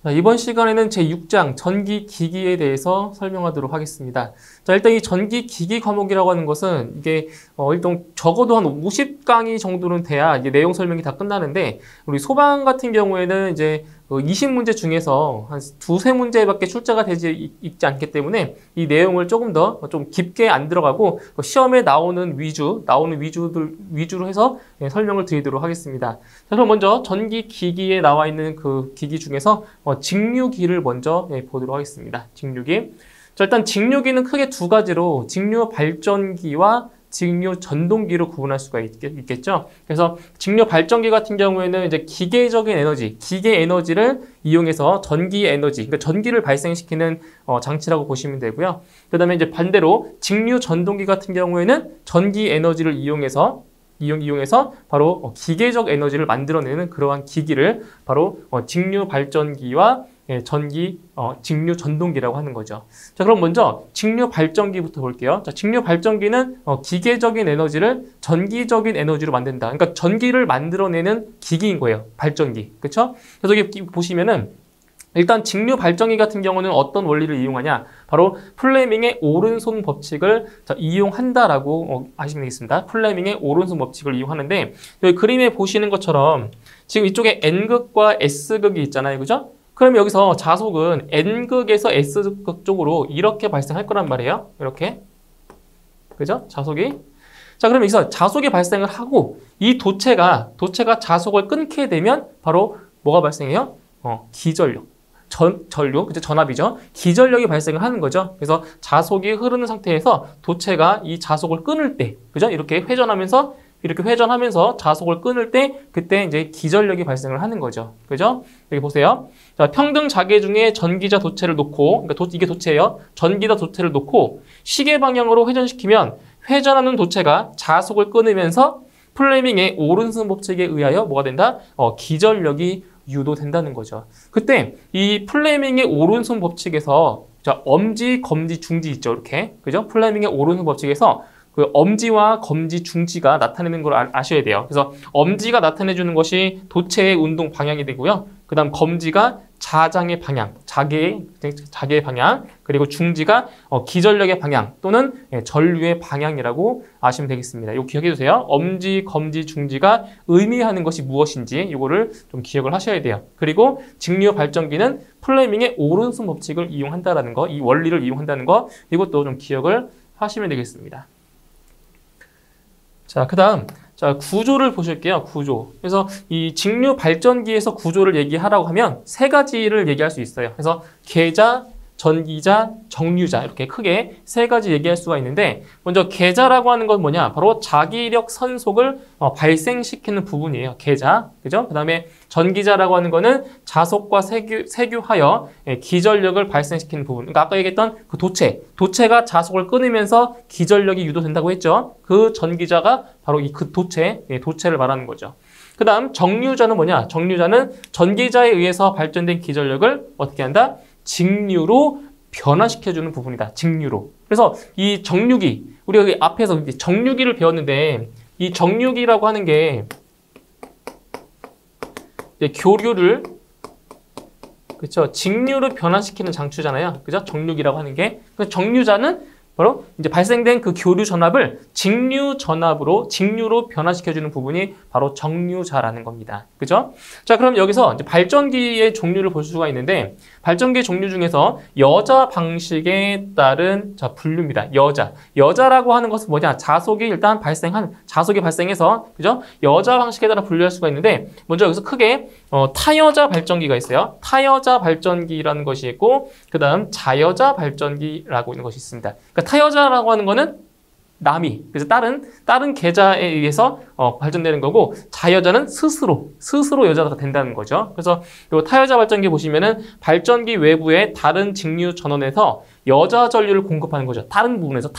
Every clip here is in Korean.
자, 이번 시간에는 제6장 전기기기에 대해서 설명하도록 하겠습니다. 자, 일단 이 전기기기 과목이라고 하는 것은 이게 일단 적어도 한 50강의 정도는 돼야 이게 내용 설명이 다 끝나는데, 우리 소방 같은 경우에는 이제 20문제 중에서 한 두세 문제밖에 출제가 되지 있지 않기 때문에 이 내용을 조금 더 좀 깊게 안 들어가고 시험에 나오는 위주들 위주로 해서 설명을 드리도록 하겠습니다. 자, 그럼 먼저 전기기기에 나와 있는 그 기기 중에서 직류기를 먼저 보도록 하겠습니다. 직류기. 자, 일단 직류기는 크게 두 가지로 직류 발전기와 직류 전동기로 구분할 수가 있겠죠. 그래서 직류 발전기 같은 경우에는 이제 기계적인 에너지, 기계 에너지를 이용해서 전기 에너지, 그러니까 전기를 발생시키는 장치라고 보시면 되고요. 그다음에 이제 반대로 직류 전동기 같은 경우에는 전기 에너지를 이용해서 바로 기계적 에너지를 만들어내는 그러한 기기를 바로 직류 발전기와 직류 전동기라고 하는 거죠. 자, 그럼 먼저 직류 발전기부터 볼게요. 자, 직류 발전기는 기계적인 에너지를 전기적인 에너지로 만든다. 그러니까 전기를 만들어내는 기기인 거예요. 발전기. 그렇죠? 그래서 여기 보시면은 일단 직류 발전기 같은 경우는 어떤 원리를 이용하냐? 바로 플레밍의 오른손 법칙을 이용한다라고 아시면 되겠습니다. 플레밍의 오른손 법칙을 이용하는데, 여기 그림에 보시는 것처럼 지금 이쪽에 N극과 S극이 있잖아요. 그죠? 그럼 여기서 자속은 N극에서 S극 쪽으로 이렇게 발생할 거란 말이에요. 이렇게. 그죠? 자속이. 자, 그럼 여기서 자속이 발생을 하고 이 도체가 자속을 끊게 되면 바로 뭐가 발생해요? 기전력. 전류, 그죠? 전압이죠. 기전력이 발생을 하는 거죠. 그래서 자속이 흐르는 상태에서 도체가 이 자속을 끊을 때, 그죠? 이렇게 회전하면서 자속을 끊을 때 그때 이제 기전력이 발생을 하는 거죠. 그죠? 여기 보세요. 자, 평등 자개 중에 전기자 도체를 놓고, 그러니까 이게 도체예요. 전기자 도체를 놓고 시계 방향으로 회전시키면 회전하는 도체가 자속을 끊으면서 플레밍의 오른손 법칙에 의하여 뭐가 된다? 기전력이 유도된다는 거죠. 그때 이 플레밍의 오른손 법칙에서 자, 엄지, 검지, 중지 있죠. 이렇게. 그죠? 플레밍의 오른손 법칙에서 그 엄지와 검지, 중지가 나타내는 걸 아셔야 돼요. 그래서 엄지가 나타내주는 것이 도체의 운동 방향이 되고요. 그 다음 검지가 자장의 방향, 자개의 방향, 그리고 중지가 기전력의 방향 또는 전류의 방향이라고 아시면 되겠습니다. 이거 기억해 두세요. 엄지, 검지, 중지가 의미하는 것이 무엇인지 이거를 좀 기억을 하셔야 돼요. 그리고 직류 발전기는 플레밍의 오른손 법칙을 이용한다라는 거, 이 원리를 이용한다는 거, 이것도 좀 기억을 하시면 되겠습니다. 자, 그 다음, 자, 구조를 보실게요. 구조. 그래서 이 직류 발전기에서 구조를 얘기하라고 하면 세 가지를 얘기할 수 있어요. 그래서 계자, 전기자, 정류자 이렇게 크게 세 가지 얘기할 수가 있는데, 먼저 계자라고 하는 건 뭐냐? 바로 자기력 선속을 발생시키는 부분이에요. 계자. 그죠? 그 다음에 전기자라고 하는 거는 자속과 세규하여 기전력을 발생시키는 부분. 그러니까 아까 얘기했던 그 도체가 자속을 끊으면서 기전력이 유도된다고 했죠. 그 전기자가 바로 그 도체를 말하는 거죠. 그 다음 정류자는 뭐냐? 정류자는 전기자에 의해서 발전된 기전력을 어떻게 한다? 직류로 변화시켜주는 부분이다. 직류로. 그래서 이 정류기, 우리가 여기 앞에서 정류기를 배웠는데 이 정류기라고 하는 게 교류를 그렇죠. 직류로 변화시키는 장치잖아요. 그죠? 정류기라고 하는 게. 그래서 정류자는 바로 이제 발생된 그 교류 전압을 직류로 변화시켜주는 부분이 바로 정류자라는 겁니다. 그죠? 자, 그럼 여기서 이제 발전기의 종류를 볼 수가 있는데, 발전기의 종류 중에서 여자 방식에 따른 분류입니다. 여자라고 하는 것은 뭐냐? 자속이 발생해서, 그죠? 여자 방식에 따라 분류할 수가 있는데, 먼저 여기서 크게 타여자 발전기가 있어요. 타여자 발전기라는 것이 있고, 그 다음 자여자 발전기라고 있는 것이 있습니다. 그러니까 타여자라고 하는 거는 남이, 그래서 다른 계자에 의해서 발전되는 거고, 자여자는 스스로 여자가 된다는 거죠. 그래서 이 타여자 발전기 보시면은 발전기 외부의 다른 직류 전원에서 여자 전류를 공급하는 거죠. 다른 부분에서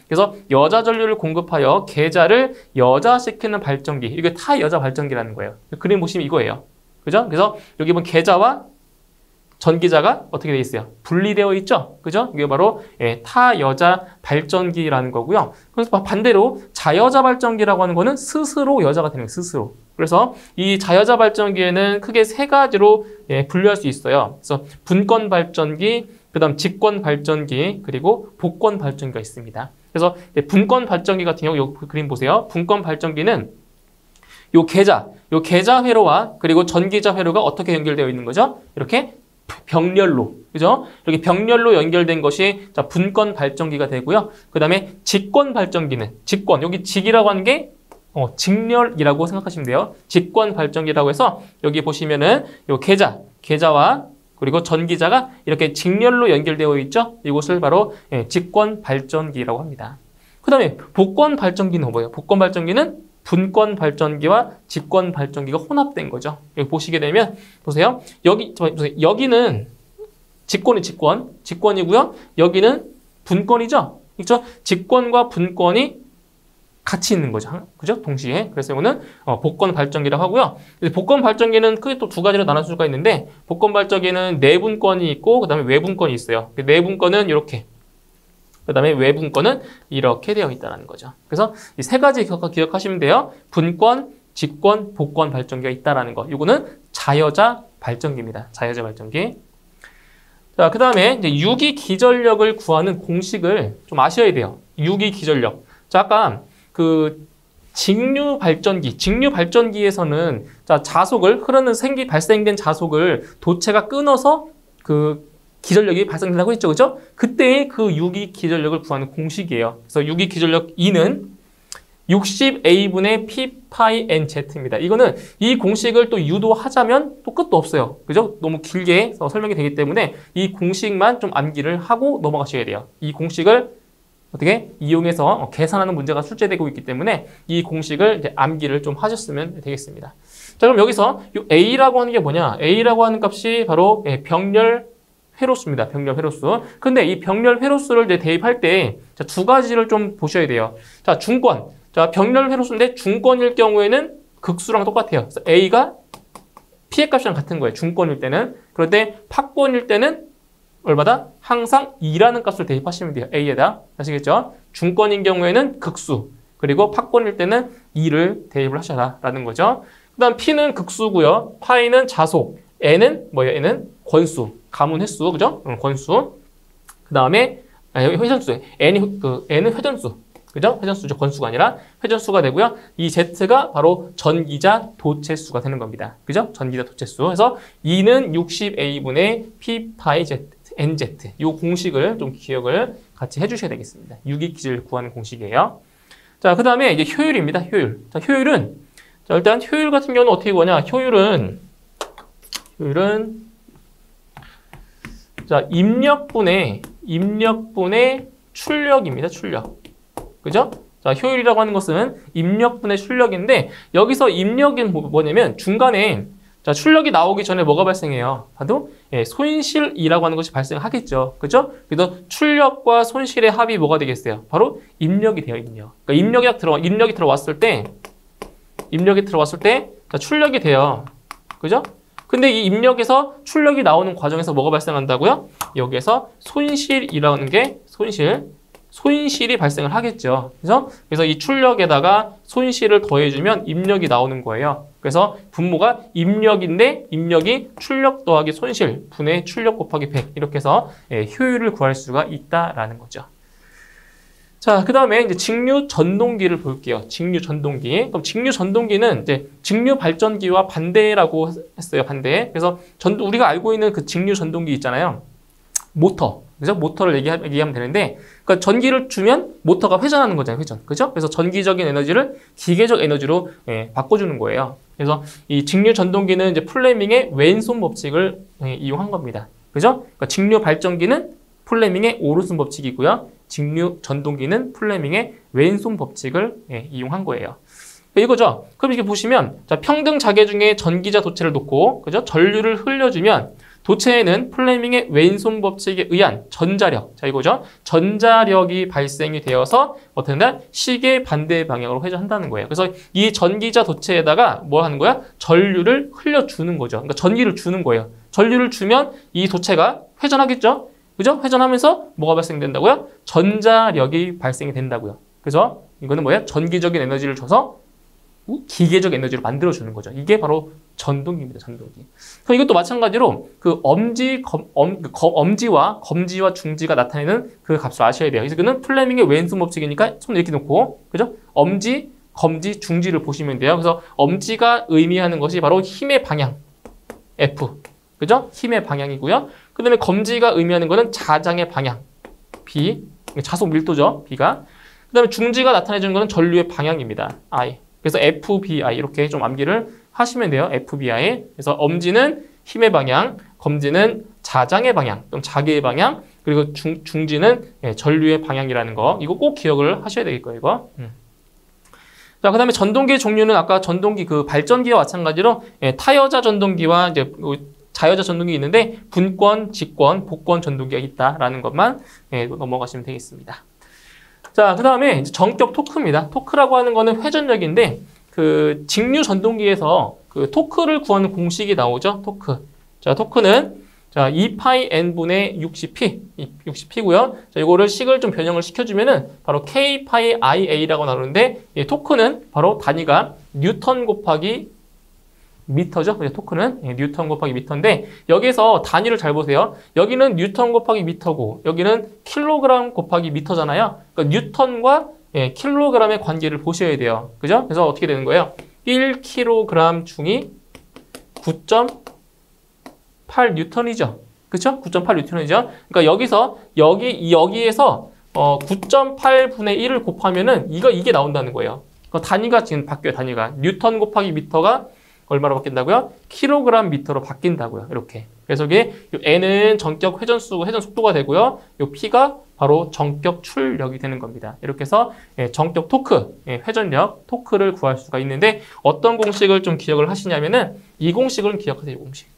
그래서 여자 전류를 공급하여 계자를 여자시키는 발전기, 이게 타여자 발전기라는 거예요. 그림 보시면 이거예요. 그죠? 그래서 여기 보면 계자와 전기자가 어떻게 돼 있어요? 분리되어 있죠? 그죠? 이게 바로 타여자 발전기라는 거고요. 그래서 반대로 자여자 발전기라고 하는 거는 스스로 여자가 되는 거예요. 스스로. 그래서 이 자여자 발전기에는 크게 세 가지로 분류할 수 있어요. 그래서 분권 발전기, 그다음 직권 발전기, 그리고 복권 발전기가 있습니다. 그래서 분권 발전기 같은 경우 이 그림 보세요. 분권 발전기는 요 계좌 회로와 그리고 전기자 회로가 어떻게 연결되어 있는 거죠? 이렇게 병렬로, 그죠? 이렇게 병렬로 연결된 것이 자, 분권 발전기가 되고요. 그 다음에 직권 발전기는 여기 직이라고 하는 게 직렬이라고 생각하시면 돼요. 직권 발전기라고 해서 여기 보시면은 요 계좌와 그리고 전기자가 이렇게 직렬로 연결되어 있죠. 이곳을 바로 직권 발전기라고 합니다. 그 다음에 복권 발전기는 뭐예요? 복권 발전기는 분권 발전기와 직권 발전기가 혼합된 거죠. 여기 보시게 되면 보세요. 여기는 직권이고요. 여기는 분권이죠. 그렇죠? 직권과 분권이 같이 있는 거죠. 그죠? 동시에. 그래서 이거는 복권 발전기라고 하고요. 복권 발전기는 크게 또 두 가지로 나눌 수가 있는데 복권 발전기는 내분권이 있고 그다음에 외분권이 있어요. 내분권은 이렇게 그 다음에 외분권은 이렇게 되어 있다는 거죠. 그래서 이 세 가지 기억하시면 돼요. 분권, 직권, 복권 발전기가 있다는 거. 이거는 자여자 발전기입니다. 자여자 발전기. 자, 그 다음에 이제 유기기전력을 구하는 공식을 좀 아셔야 돼요. 유기기전력. 자, 아까 그 직류 발전기에서는 자, 발생된 자속을 도체가 끊어서 그 기전력이 발생된다고 했죠. 그죠? 그때의 그 유기 기전력을 구하는 공식이에요. 그래서 유기 기전력 E는 60A분의 P 파이 NZ입니다. 이거는 이 공식을 또 유도하자면 또 끝도 없어요. 그죠? 너무 길게 설명이 되기 때문에 이 공식만 좀 암기를 하고 넘어가셔야 돼요. 이 공식을 어떻게 이용해서 계산하는 문제가 출제되고 있기 때문에 이 공식을 이제 암기를 좀 하셨으면 되겠습니다. 자, 그럼 여기서 이 A라고 하는 게 뭐냐? A라고 하는 값이 바로 병렬 회로수입니다. 병렬 회로수. 근데 이 병렬 회로수를 이제 대입할 때 두 가지를 좀 보셔야 돼요. 자, 중권. 자, 병렬 회로수인데 중권일 경우에는 극수랑 똑같아요. 그래서 A가 P의 값이랑 같은 거예요. 중권일 때는. 그런데 파권일 때는 얼마다? 항상 2라는 값을 대입하시면 돼요. A에다. 아시겠죠? 중권인 경우에는 극수. 그리고 파권일 때는 2를 대입을 하셔라라는 거죠. 그 다음 P는 극수고요. 파이는 자속. N은 뭐예요? N은 권수. 가문 횟수, 그죠? 권수. 그 다음에 회전수. N은 회전수. 그죠? 회전수죠. 권수가 아니라 회전수가 되고요. 이 Z가 바로 전기자 도체수가 되는 겁니다. 그죠? 전기자 도체수. 그래서 E는 60A분의 P 파이 NZ. 이 공식을 좀 기억을 같이 해주셔야 되겠습니다. 유기기를 구하는 공식이에요. 자, 그 다음에 이제 효율입니다. 효율. 자, 효율은 자, 일단 효율 같은 경우는 어떻게 구하냐? 효율은 자, 입력분의 출력입니다. 출력. 그죠? 자, 효율이라고 하는 것은 입력분의 출력인데 여기서 입력이 뭐냐면 중간에 자, 출력이 나오기 전에 뭐가 발생해요? 바로 손실이라고 하는 것이 발생하겠죠. 그죠? 그래서 출력과 손실의 합이 뭐가 되겠어요? 바로 입력이 돼요, 입력. 그러니까 입력이 들어왔을 때 자, 출력이 돼요. 그죠? 근데 이 입력에서 출력이 나오는 과정에서 뭐가 발생한다고요? 여기에서 손실이라는 게 손실이 발생을 하겠죠. 그래서 이 출력에다가 손실을 더해주면 입력이 나오는 거예요. 그래서 분모가 입력인데 입력이 출력 더하기 손실 분의 출력 곱하기 100 이렇게 해서 효율을 구할 수가 있다라는 거죠. 자, 그 다음에 이제 직류 전동기를 볼게요. 직류 전동기. 그럼 직류 전동기는 이제 직류 발전기와 반대라고 했어요. 반대. 그래서 우리가 알고 있는 그 직류 전동기 있잖아요. 모터. 그죠? 모터를 얘기하면 되는데, 그러니까 전기를 주면 모터가 회전하는 거잖아요. 회전. 그죠? 그래서 전기적인 에너지를 기계적 에너지로 바꿔주는 거예요. 그래서 이 직류 전동기는 이제 플레밍의 왼손 법칙을 이용한 겁니다. 그죠? 그러니까 직류 발전기는 플레밍의 오른손 법칙이고요. 직류 전동기는 플레밍의 왼손 법칙을 이용한 거예요. 이거죠. 그럼 이렇게 보시면 자, 평등 자개 중에 전기자 도체를 놓고 그죠? 전류를 흘려주면 도체에는 플레밍의 왼손 법칙에 의한 전자력, 자 이거죠. 전자력이 발생이 되어서 어떤 날 시계 반대 방향으로 회전한다는 거예요. 그래서 이 전기자 도체에다가 뭐 하는 거야? 전류를 흘려주는 거죠. 그러니까 전기를 주는 거예요. 전류를 주면 이 도체가 회전하겠죠? 그죠? 회전하면서 뭐가 발생된다고요? 전자력이 발생이 된다고요. 그래서 이거는 뭐야? 전기적인 에너지를 줘서 기계적 에너지를 만들어주는 거죠. 이게 바로 전동기입니다. 전동기. 그럼 이것도 마찬가지로 그 엄지와 검지와 중지가 나타내는 그 값을 아셔야 돼요. 그래서 그는 플레밍의 왼손 법칙이니까 손을 이렇게 놓고, 그죠? 엄지, 검지, 중지를 보시면 돼요. 그래서 엄지가 의미하는 것이 바로 힘의 방향, F. 그죠? 힘의 방향이고요. 그 다음에 검지가 의미하는 것은 자장의 방향, B. 자속 밀도죠, B가. 그 다음에 중지가 나타내주는 것은 전류의 방향입니다, I. 그래서 FBI 이렇게 좀 암기를 하시면 돼요. FBI. 그래서 엄지는 힘의 방향, 검지는 자장의 방향, 또는 자기의 방향, 그리고 중지는 전류의 방향이라는 거. 이거 꼭 기억을 하셔야 되겠고요, 이거. 자, 그 다음에 전동기의 종류는 아까 전동기 그 발전기와 마찬가지로 타여자 전동기와 이제 자여자 전동기 있는데 분권, 직권, 복권 전동기가 있다라는 것만 넘어가시면 되겠습니다. 자, 그 다음에 정격 토크입니다. 토크라고 하는 거는 회전력인데 그 직류 전동기에서 그 토크를 구하는 공식이 나오죠. 토크. 자, 토크는 자 2파이 n분의 60p고요. 자, 이거를 식을 좀 변형을 시켜주면은 바로 k 파이 ia라고 나오는데 토크는 바로 단위가 뉴턴 곱하기 미터죠. 토크는 뉴턴 곱하기 미터인데 여기서 단위를 잘 보세요. 여기는 뉴턴 곱하기 미터고 여기는 킬로그램 곱하기 미터잖아요. 그러니까 뉴턴과 킬로그램의 관계를 보셔야 돼요. 그죠? 그래서 어떻게 되는 거예요? 1kg 중이 9.8 뉴턴이죠. 그렇죠? 9.8 뉴턴이죠. 그러니까 여기에서 9.8분의 1을 곱하면은 이게 나온다는 거예요. 그러니까 단위가 지금 바뀌어요. 단위가 뉴턴 곱하기 미터가 얼마로 바뀐다고요? 킬로그램 미터로 바뀐다고요. 이렇게. 그래서 이게 N은 전격 회전 속도가 되고요. 이 P가 바로 전격 출력이 되는 겁니다. 이렇게 해서 전격 토크, 회전력, 토크를 구할 수가 있는데 어떤 공식을 좀 기억을 하시냐면은 이 공식을 기억하세요. 이 공식.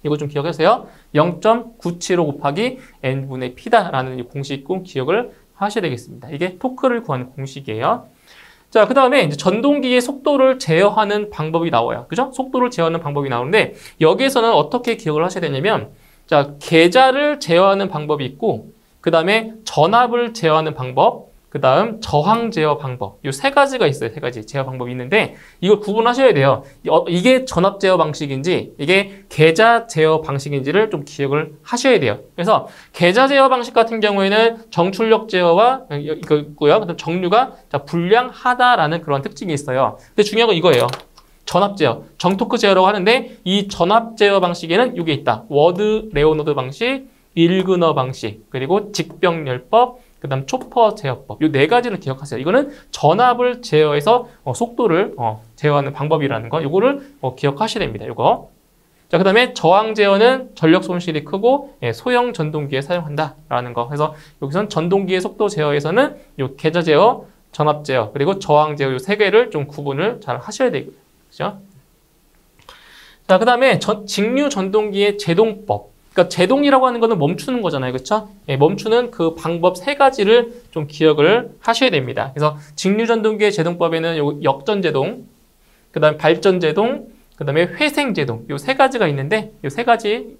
이거 좀 기억하세요. 0.975 곱하기 N분의 P다라는 이 공식 꼭 기억을 하셔야 되겠습니다. 이게 토크를 구하는 공식이에요. 자, 그 다음에 이제 전동기의 속도를 제어하는 방법이 나와요. 그죠? 속도를 제어하는 방법이 나오는데 여기에서는 어떻게 기억을 하셔야 되냐면 자, 계자를 제어하는 방법이 있고 그 다음에 전압을 제어하는 방법, 그 다음 저항 제어 방법. 이 세 가지가 있어요. 세 가지 제어 방법이 있는데 이걸 구분하셔야 돼요. 이게 전압 제어 방식인지 이게 계자 제어 방식인지를 좀 기억을 하셔야 돼요. 그래서 계자 제어 방식 같은 경우에는 정출력 제어와 이거 있고요. 그다음 정류가 불량하다라는 그런 특징이 있어요. 근데 중요한 건 이거예요. 전압 제어, 정토크 제어라고 하는데 이 전압 제어 방식에는 이게 있다. 워드 레오노드 방식, 일그너 방식, 그리고 직병렬법, 그 다음 초퍼 제어법. 이 네 가지를 기억하세요. 이거는 전압을 제어해서 속도를 제어하는 방법이라는 거. 이거를 기억하셔야 됩니다. 이거. 자, 그 다음에 저항 제어는 전력 손실이 크고 소형 전동기에 사용한다라는 거. 그래서 여기서는 전동기의 속도 제어에서는 이 계자 제어, 전압 제어, 그리고 저항 제어 이 세 개를 좀 구분을 잘 하셔야 되고요. 그죠? 자, 그 다음에 직류 전동기의 제동법. 그러니까 제동이라고 하는 거는 멈추는 거잖아요. 그렇죠? 멈추는 그 방법 세 가지를 좀 기억을 하셔야 됩니다. 그래서 직류 전동기의 제동법에는 역전 제동, 그다음에 발전 제동, 그다음에 회생 제동 요 세 가지가 있는데 요 세 가지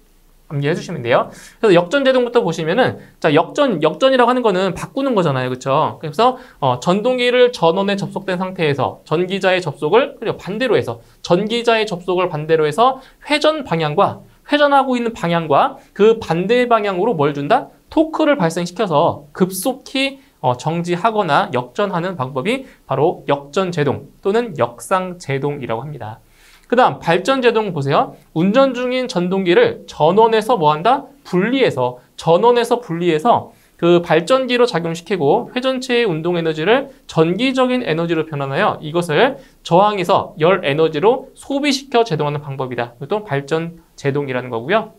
암기해 주시면 돼요. 그래서 역전 제동부터 보시면은 자, 역전이라고 하는 거는 바꾸는 거잖아요. 그렇죠? 그래서 전동기를 전원에 접속된 상태에서 전기자의 접속을 그리고 반대로 해서 전기자의 접속을 반대로 해서 회전하고 있는 방향과 그 반대 방향으로 뭘 준다? 토크를 발생시켜서 급속히 정지하거나 역전하는 방법이 바로 역전제동 또는 역상제동이라고 합니다. 그 다음 발전제동 보세요. 운전 중인 전동기를 전원에서 뭐한다? 전원에서 분리해서 그 발전기로 작용시키고 회전체의 운동 에너지를 전기적인 에너지로 변환하여 이것을 저항해서 열 에너지로 소비시켜 제동하는 방법이다. 이것도 발전 제동이라는 거고요.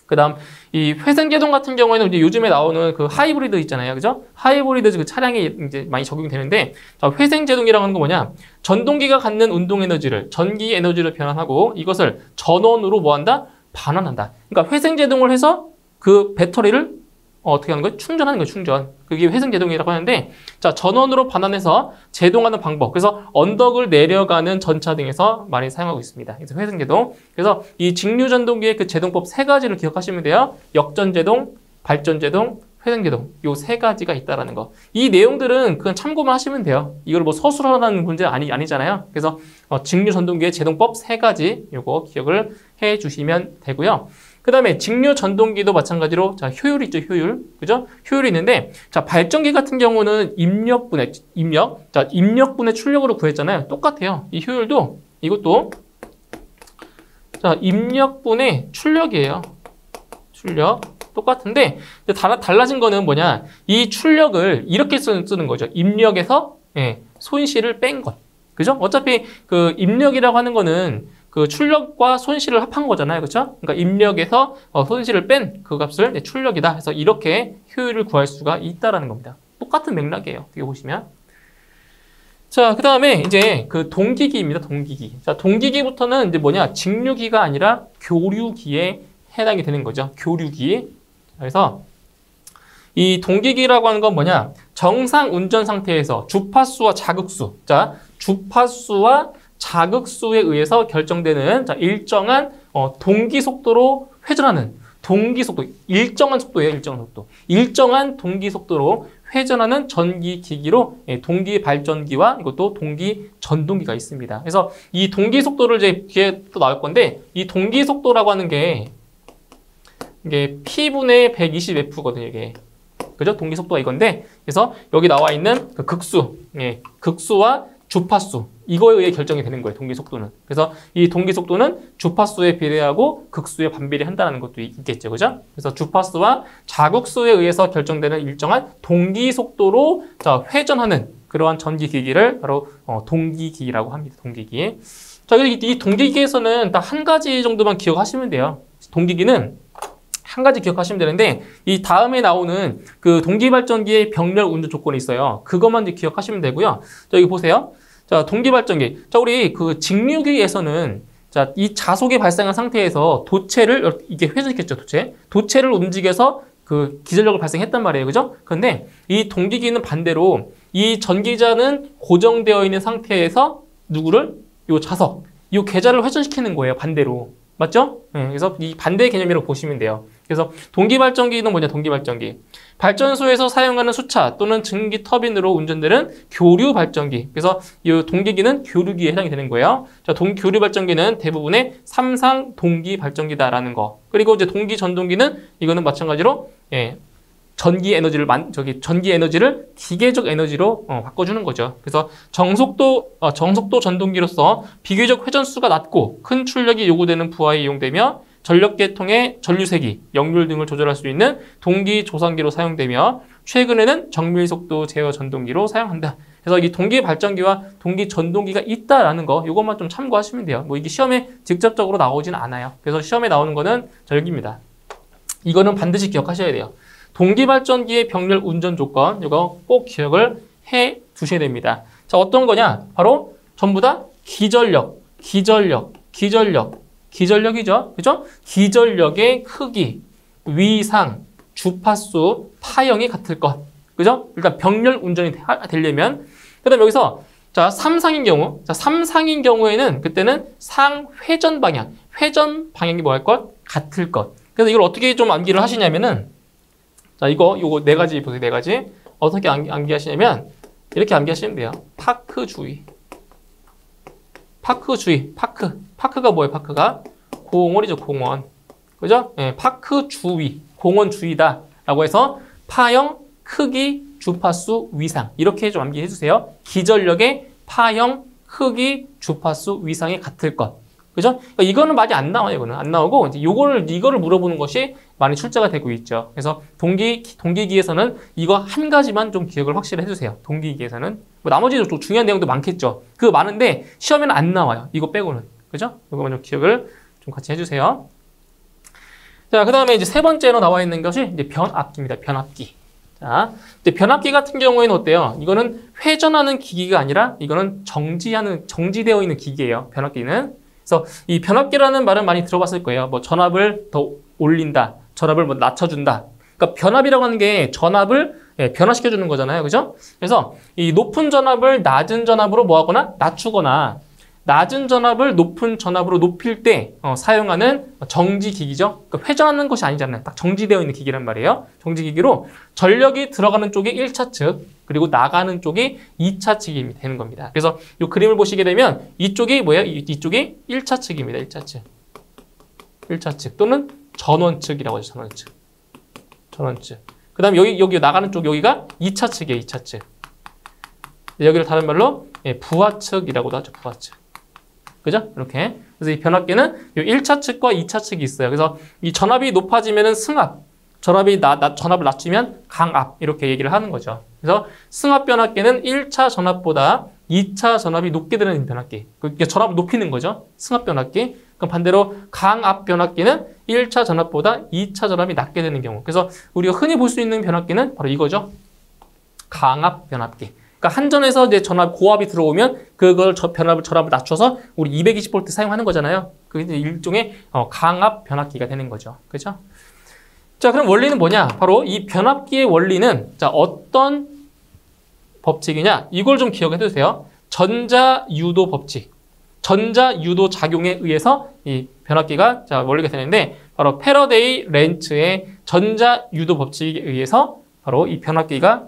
그 다음 이 회생 제동 같은 경우에는 이제 요즘에 나오는 그 하이브리드 있잖아요. 그죠? 하이브리드 그 차량에 이제 많이 적용이 되는데 자, 회생 제동이라고 하는 건 뭐냐? 전동기가 갖는 운동 에너지를 전기 에너지로 변환하고 이것을 전원으로 뭐한다? 반환한다. 그러니까 회생 제동을 해서 그 배터리를 어떻게 하는 거예요? 충전하는 거예요, 충전. 그게 회생제동이라고 하는데, 자, 전원으로 반환해서 제동하는 방법. 그래서 언덕을 내려가는 전차 등에서 많이 사용하고 있습니다. 그래서 회생제동. 그래서 이 직류전동기의 그 제동법 세 가지를 기억하시면 돼요. 역전제동, 발전제동, 회생제동. 요 세 가지가 있다라는 거. 이 내용들은 그냥 참고만 하시면 돼요. 이걸 뭐 서술하라는 문제 아니잖아요. 그래서 직류전동기의 제동법 세 가지 요거 기억을 해 주시면 되고요. 그 다음에 직류 전동기도 마찬가지로, 자, 효율 있죠, 효율. 그죠? 효율이 있는데, 자, 발전기 같은 경우는 자, 입력분의 출력으로 구했잖아요. 똑같아요. 이 효율도, 이것도, 자, 입력분의 출력이에요. 출력. 똑같은데, 달라진 거는 뭐냐. 이 출력을 이렇게 쓰는 거죠. 입력에서, 예, 손실을 뺀 것. 그죠? 어차피 그 입력이라고 하는 거는 그 출력과 손실을 합한 거잖아요. 그렇죠? 그러니까 입력에서 손실을 뺀 그 값을 출력이다 해서 이렇게 효율을 구할 수가 있다라는 겁니다. 똑같은 맥락이에요. 여기 보시면. 자, 그 다음에 이제 그 동기기입니다. 동기기. 자, 동기기부터는 이제 뭐냐? 직류기가 아니라 교류기에 해당이 되는 거죠. 교류기. 그래서 이 동기기라고 하는 건 뭐냐? 정상 운전 상태에서 주파수와 자극수. 자, 주파수와 자극수에 의해서 결정되는, 자, 일정한 동기 속도로 회전하는 동기 속도, 일정한 속도예요. 일정한 속도. 일정한 동기 속도로 회전하는 전기 기기로 동기 발전기와 이것도 동기 전동기가 있습니다. 그래서 이 동기 속도를 이제 뒤에 또 나올 건데, 이 동기 속도라고 하는 게 이게 P분의 120F거든요. 이게. 그죠? 동기 속도가 이건데, 그래서 여기 나와 있는 그 극수, 극수와 주파수, 이거에 의해 결정이 되는 거예요. 동기 속도는. 그래서 이 동기 속도는 주파수에 비례하고 극수에 반비례한다는 것도 있겠죠. 그죠? 그래서 주파수와 자극수에 의해서 결정되는 일정한 동기 속도로, 자, 회전하는 그러한 전기 기기를 바로 동기기라고 합니다. 동기기. 자, 이 동기기에서는 딱 한 가지 정도만 기억하시면 돼요. 동기기는 한 가지 기억하시면 되는데, 이 다음에 나오는 그 동기발전기의 병렬 운전 조건이 있어요. 그것만 이제 기억하시면 되고요. 자, 여기 보세요. 자, 동기발전기. 자, 우리 그 직류기에서는, 자, 이 자속이 발생한 상태에서 도체를, 이게 회전시켰죠, 도체를 움직여서 그 기전력을 발생했단 말이에요. 그죠? 그런데 이 동기기는 반대로 이 전기자는 고정되어 있는 상태에서 누구를? 요 자석, 요 계좌를 회전시키는 거예요. 반대로. 맞죠? 네, 그래서 이 반대 개념이라고 보시면 돼요. 그래서 동기발전기는 뭐냐? 동기발전기. 발전소에서 사용하는 수차 또는 증기 터빈으로 운전되는 교류발전기. 그래서 이 동기기는 교류기에 해당이 되는 거예요. 자, 교류발전기는 대부분의 삼상 동기발전기다라는 거. 그리고 이제 동기전동기는 이거는 마찬가지로, 예, 전기 에너지를 기계적 에너지로 바꿔주는 거죠. 그래서 정속도 전동기로서 비교적 회전수가 낮고 큰 출력이 요구되는 부하에 이용되며 전력계통의 전류세기, 역률 등을 조절할 수 있는 동기 조상기로 사용되며 최근에는 정밀속도 제어 전동기로 사용한다. 그래서 이 동기 발전기와 동기 전동기가 있다라는 거, 이것만 좀 참고하시면 돼요. 뭐 이게 시험에 직접적으로 나오진 않아요. 그래서 시험에 나오는 거는 여기입니다. 이거는 반드시 기억하셔야 돼요. 동기발전기의 병렬 운전 조건, 이거 꼭 기억을 해 두셔야 됩니다. 자, 어떤 거냐? 바로 전부 다 기전력이죠. 그죠? 기전력의 크기, 위상, 주파수, 파형이 같을 것. 그죠? 일단 병렬 운전이 되려면. 그 다음에 여기서, 자, 3상인 경우. 자, 3상인 경우에는 그때는 회전 방향이 뭐 할 것? 같을 것. 그래서 이걸 어떻게 좀 암기를 하시냐면은, 자, 요거 네 가지 보세요. 네 가지. 어떻게 암기하시냐면, 이렇게 암기하시면 돼요. 파크가 뭐예요, 파크가? 공원이죠, 공원. 그죠? 예, 파크 주위, 공원 주위다. 라고 해서 파형, 크기, 주파수, 위상. 이렇게 좀 암기해 주세요. 기전력의 파형, 크기, 주파수, 위상이 같을 것. 그죠? 그러니까 이거는 많이 안 나와요, 이거는. 안 나오고, 이제 이거를 물어보는 것이 많이 출제가 되고 있죠. 그래서 동기기에서는 이거 한 가지만 좀 기억을 확실히 해주세요. 동기기에서는. 뭐 나머지도 좀 중요한 내용도 많겠죠. 그거 많은데 시험에는 안 나와요. 이거 빼고는. 그죠? 이거만 좀 기억을 좀 같이 해주세요. 자, 그 다음에 이제 세 번째로 나와 있는 것이 이제 변압기입니다. 변압기. 자, 이제 변압기 같은 경우에는 어때요? 이거는 회전하는 기기가 아니라 이거는 정지되어 있는 기기예요. 변압기는. 그래서 이 변압기라는 말은 많이 들어봤을 거예요. 뭐 전압을 더 올린다, 전압을 뭐 낮춰준다. 그러니까 변압이라고 하는 게 전압을 변화시켜 주는 거잖아요. 그죠? 그래서 이 높은 전압을 낮은 전압으로 뭐 하거나 낮추거나 낮은 전압을 높은 전압으로 높일 때 사용하는 정지기기죠. 그러니까 회전하는 것이 아니잖아요. 딱 정지되어 있는 기기란 말이에요. 정지기기로 전력이 들어가는 쪽이 1차 측, 그리고 나가는 쪽이 2차 측이 되는 겁니다. 그래서 이 그림을 보시게 되면 이쪽이 뭐예요? 이쪽이 1차 측입니다. 1차 측. 1차 측 또는 전원 측이라고 하죠. 전원 측. 전원 측. 그 다음에 여기 나가는 쪽 여기가 2차 측이에요. 2차 측. 여기를 다른 말로 부하 측이라고도 하죠. 부하 측. 그죠? 이렇게. 그래서 이 변압기는 이 1차 측과 2차 측이 있어요. 그래서 이 전압이 높아지면은 승압, 전압을 낮추면 강압 이렇게 얘기를 하는 거죠. 그래서 승합 변압기는 1차 전압보다 2차 전압이 높게 되는 변압기. 그러니까 전압을 높이는 거죠. 승합 변압기. 그럼 반대로 강압 변압기는 1차 전압보다 2차 전압이 낮게 되는 경우. 그래서 우리가 흔히 볼 수 있는 변압기는 바로 이거죠. 강압 변압기. 그러니까 한전에서 이제 고압이 들어오면 그걸 전압을 낮춰서 우리 220V 사용하는 거잖아요. 그게 이제 일종의 강압 변압기가 되는 거죠. 그죠? 자, 그럼 원리는 뭐냐? 바로 이 변압기의 원리는 자, 어떤 법칙이냐? 이걸 좀 기억해 두세요. 전자유도 법칙. 전자유도 작용에 의해서 이 변압기가 자, 원리가 되는데 바로 패러데이 렌츠의 전자유도 법칙에 의해서 바로 이 변압기가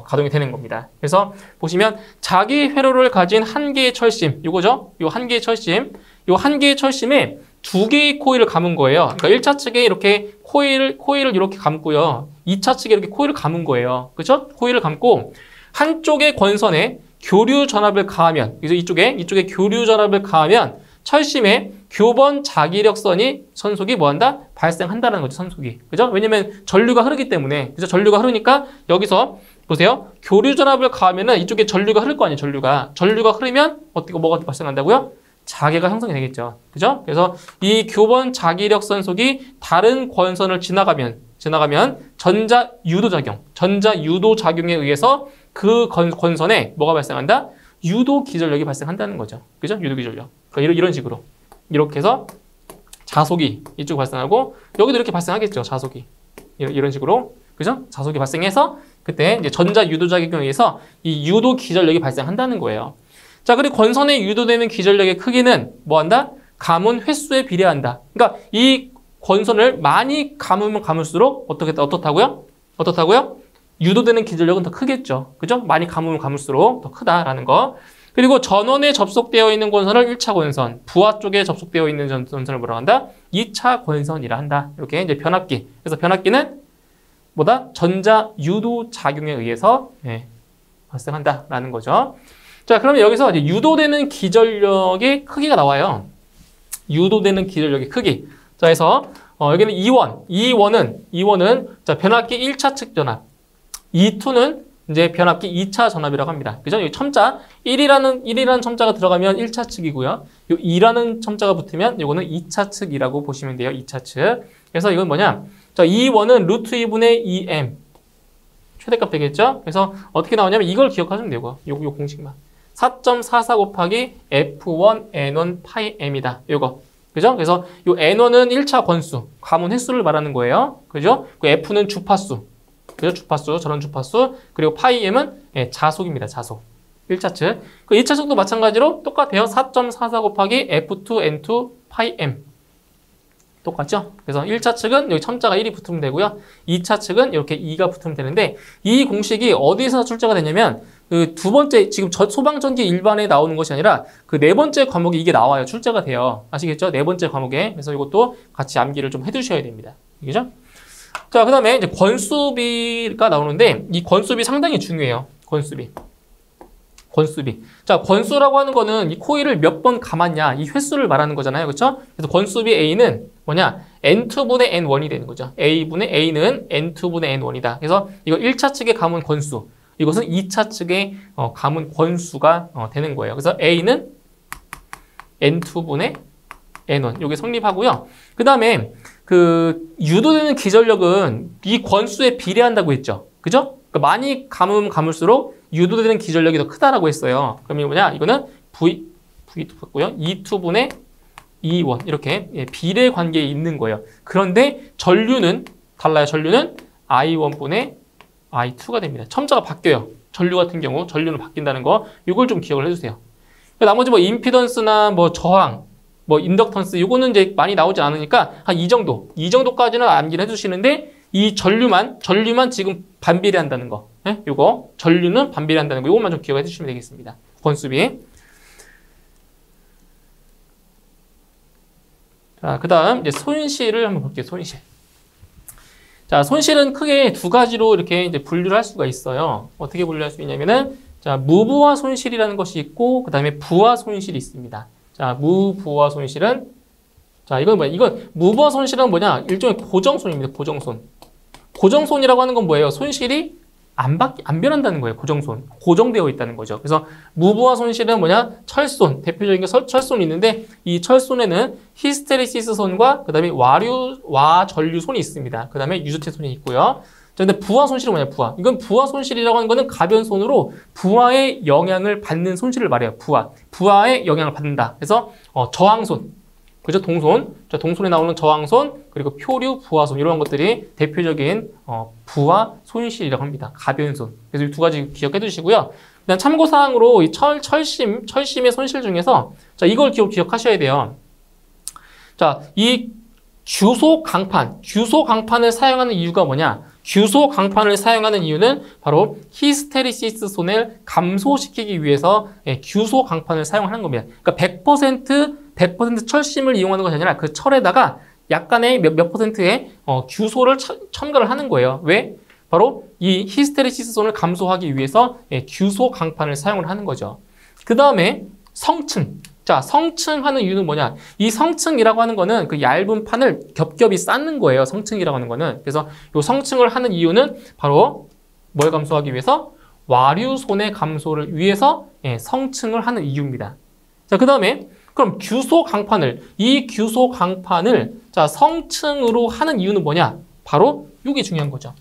가동이 되는 겁니다. 그래서 보시면 자기 회로를 가진 한 개의 철심, 이거죠? 요 한 개의 철심, 요 한 개의 철심에 두 개의 코일을 감은 거예요. 그러니까 1차 측에 이렇게 코일을 이렇게 감고요. 2차 측에 이렇게 코일을 감은 거예요. 그렇죠? 코일을 감고 한쪽의 권선에 교류 전압을 가하면, 그래서 이쪽에 교류 전압을 가하면 철심에 교번 자기력선이 선속이 뭐한다? 발생한다는 거죠. 선속이. 그죠? 왜냐면 전류가 흐르기 때문에. 그죠? 전류가 흐르니까 여기서 보세요. 교류 전압을 가하면은 이쪽에 전류가 흐를 거 아니에요. 전류가 흐르면 뭐가 발생한다고요? 자개가 형성이 되겠죠. 그죠? 그래서 이 교번 자기력 선속이 다른 권선을 지나가면 전자유도 작용에 의해서 그 권선에 뭐가 발생한다? 유도 기전력이 발생한다는 거죠. 그죠? 유도 기전력. 그러니까 이런 식으로. 이렇게 해서 자속이 이쪽 발생하고 여기도 이렇게 발생하겠죠. 자속이. 이런 식으로. 그죠? 자속이 발생해서 그때 이제 전자유도 작용에 의해서 이 유도 기전력이 발생한다는 거예요. 자, 그리고 권선에 유도되는 기전력의 크기는 뭐한다? 감은 횟수에 비례한다. 그러니까 이 권선을 많이 감으면 감을수록 어떻다고요? 유도되는 기전력은 더 크겠죠. 그죠? 많이 감으면 감을수록 더 크다라는 거. 그리고 전원에 접속되어 있는 권선을 1차 권선, 부하 쪽에 접속되어 있는 권선을 뭐라고 한다? 2차 권선이라 한다. 이렇게 이제 변압기. 그래서 변압기는 뭐다? 전자유도 작용에 의해서 발생한다라는 거죠. 자, 그러면 여기서 이제 유도되는 기전력의 크기가 나와요. 유도되는 기전력의 크기. 자, 그래서 여기는 E1은 자, 변압기 1차 측 전압. E2는 이제 변압기 2차 전압이라고 합니다. 그죠? 여기 첨자 1이라는 첨자가 들어가면 1차 측이고요. 요 2라는 첨자가 붙으면 이거는 2차 측이라고 보시면 돼요. 2차 측. 그래서 이건 뭐냐? 자, E1은 루트 2분의 2m 최대값 되겠죠? 그래서 어떻게 나오냐면 이걸 기억하시면 되고 요 공식만 4.44 곱하기 F1 N1 파이 M이다. 요거. 그죠? 그래서 요 N1은 1차 권수, 가문 횟수를 말하는 거예요. 그죠? 그 F는 주파수. 그죠? 주파수, 전원 주파수. 그리고 파이 M은 자속입니다. 자속. 1차 측. 그 2차 측도 마찬가지로 똑같아요. 4.44 곱하기 F2 N2 파이 M. 똑같죠? 그래서 1차 측은 여기 첨자가 1이 붙으면 되고요. 2차 측은 이렇게 2가 붙으면 되는데 이 공식이 어디서 출제가 되냐면 그 두 번째 지금 소방전기 일반에 나오는 것이 아니라 그 네 번째 과목이 이게 나와요. 출제가 돼요. 아시겠죠? 네 번째 과목에. 그래서 이것도 같이 암기를 좀 해두셔야 됩니다. 이게죠? 자, 그 다음에 이제 권수비가 나오는데 이 권수비 상당히 중요해요. 권수비. 자, 권수라고 하는 거는 이 코일을 몇 번 감았냐 이 횟수를 말하는 거잖아요. 그렇죠? 그래서 권수비 A는 뭐냐? N2분의 N1이 되는 거죠. A분의 A는 N2분의 N1이다. 그래서 이거 1차 측에 감은 권수. 이것은 2차 측에 감은 권수가 되는 거예요. 그래서 A는 N2분의 N1. 이게 성립하고요. 그 다음에 그 유도되는 기전력은 이 권수에 비례한다고 했죠. 그죠? 그러니까 많이 감으면 감을수록 유도되는 기전력이 더 크다라고 했어요. 그럼 이거 뭐냐? 이거는 V2 같고요. E2분의 E1 이렇게 비례 관계에 있는 거예요. 그런데 전류는 달라요. 전류는 I1분의 I2가 됩니다. 첨자가 바뀌어요. 전류 같은 경우 전류는 바뀐다는 거 이걸 좀 기억을 해주세요. 나머지 뭐 임피던스나 뭐 저항, 뭐 인덕턴스 이거는 이제 많이 나오지 않으니까 한 이 정도까지는 암기를 해주시는데 이 전류만 지금 반비례한다는 거, 예? 요거 전류는 반비례한다는 거 이것만 좀 기억해 주시면 되겠습니다. 권수비. 자, 그다음 이제 손실을 한번 볼게요. 손실. 자, 손실은 크게 두 가지로 이렇게 이제 분류를 할 수가 있어요. 어떻게 분류할 수 있냐면은 자, 무부하 손실이라는 것이 있고 그다음에 부하 손실이 있습니다. 자, 무부하 손실은 자, 이건 뭐야? 이건 무부하 손실은 뭐냐? 일종의 고정손입니다. 고정손. 고정손이라고 하는 건 뭐예요? 손실이 안 변한다는 거예요. 고정손. 고정되어 있다는 거죠. 그래서 무부하 손실은 뭐냐? 철손. 대표적인 게 철손이 있는데 이 철손에는 히스테리시스 손과 그다음에 와전류손이 있습니다. 그다음에 유주체손이 있고요. 자, 근데 부하 손실은 뭐냐? 부하. 이건 부하 손실이라고 하는 거는 가변손으로 부하의 영향을 받는 손실을 말해요. 부하의 영향을 받는다. 그래서 저항손. 그죠? 동손. 자, 동손에 나오는 저항손, 그리고 표류, 부하손 이런 것들이 대표적인 부하 손실이라고 합니다. 가변손. 그래서 이 두 가지 기억해 두시고요. 그다음 참고 사항으로 이 철심의 손실 중에서 자, 이걸 기억하셔야 돼요. 자, 이 규소 강판을 사용하는 이유가 뭐냐? 규소 강판을 사용하는 이유는 바로 히스테리시스 손을 감소시키기 위해서 규소 강판을 사용하는 겁니다. 그러니까 100% 철심을 이용하는 것이 아니라 그 철에다가 약간의 몇 퍼센트의 규소를 첨가를 하는 거예요. 왜? 바로 이 히스테리시스 손을 감소하기 위해서 규소 강판을 사용을 하는 거죠. 그 다음에 성층. 자, 성층하는 이유는 뭐냐? 이 성층이라고 하는 거는 그 얇은 판을 겹겹이 쌓는 거예요. 성층이라고 하는 거는. 그래서 이 성층을 하는 이유는 바로 뭘 감소하기 위해서? 와류손의 감소를 위해서 성층을 하는 이유입니다. 자, 그 다음에 그럼 이 규소 강판을 자, 성층으로 하는 이유는 뭐냐? 바로 이게 중요한 거죠.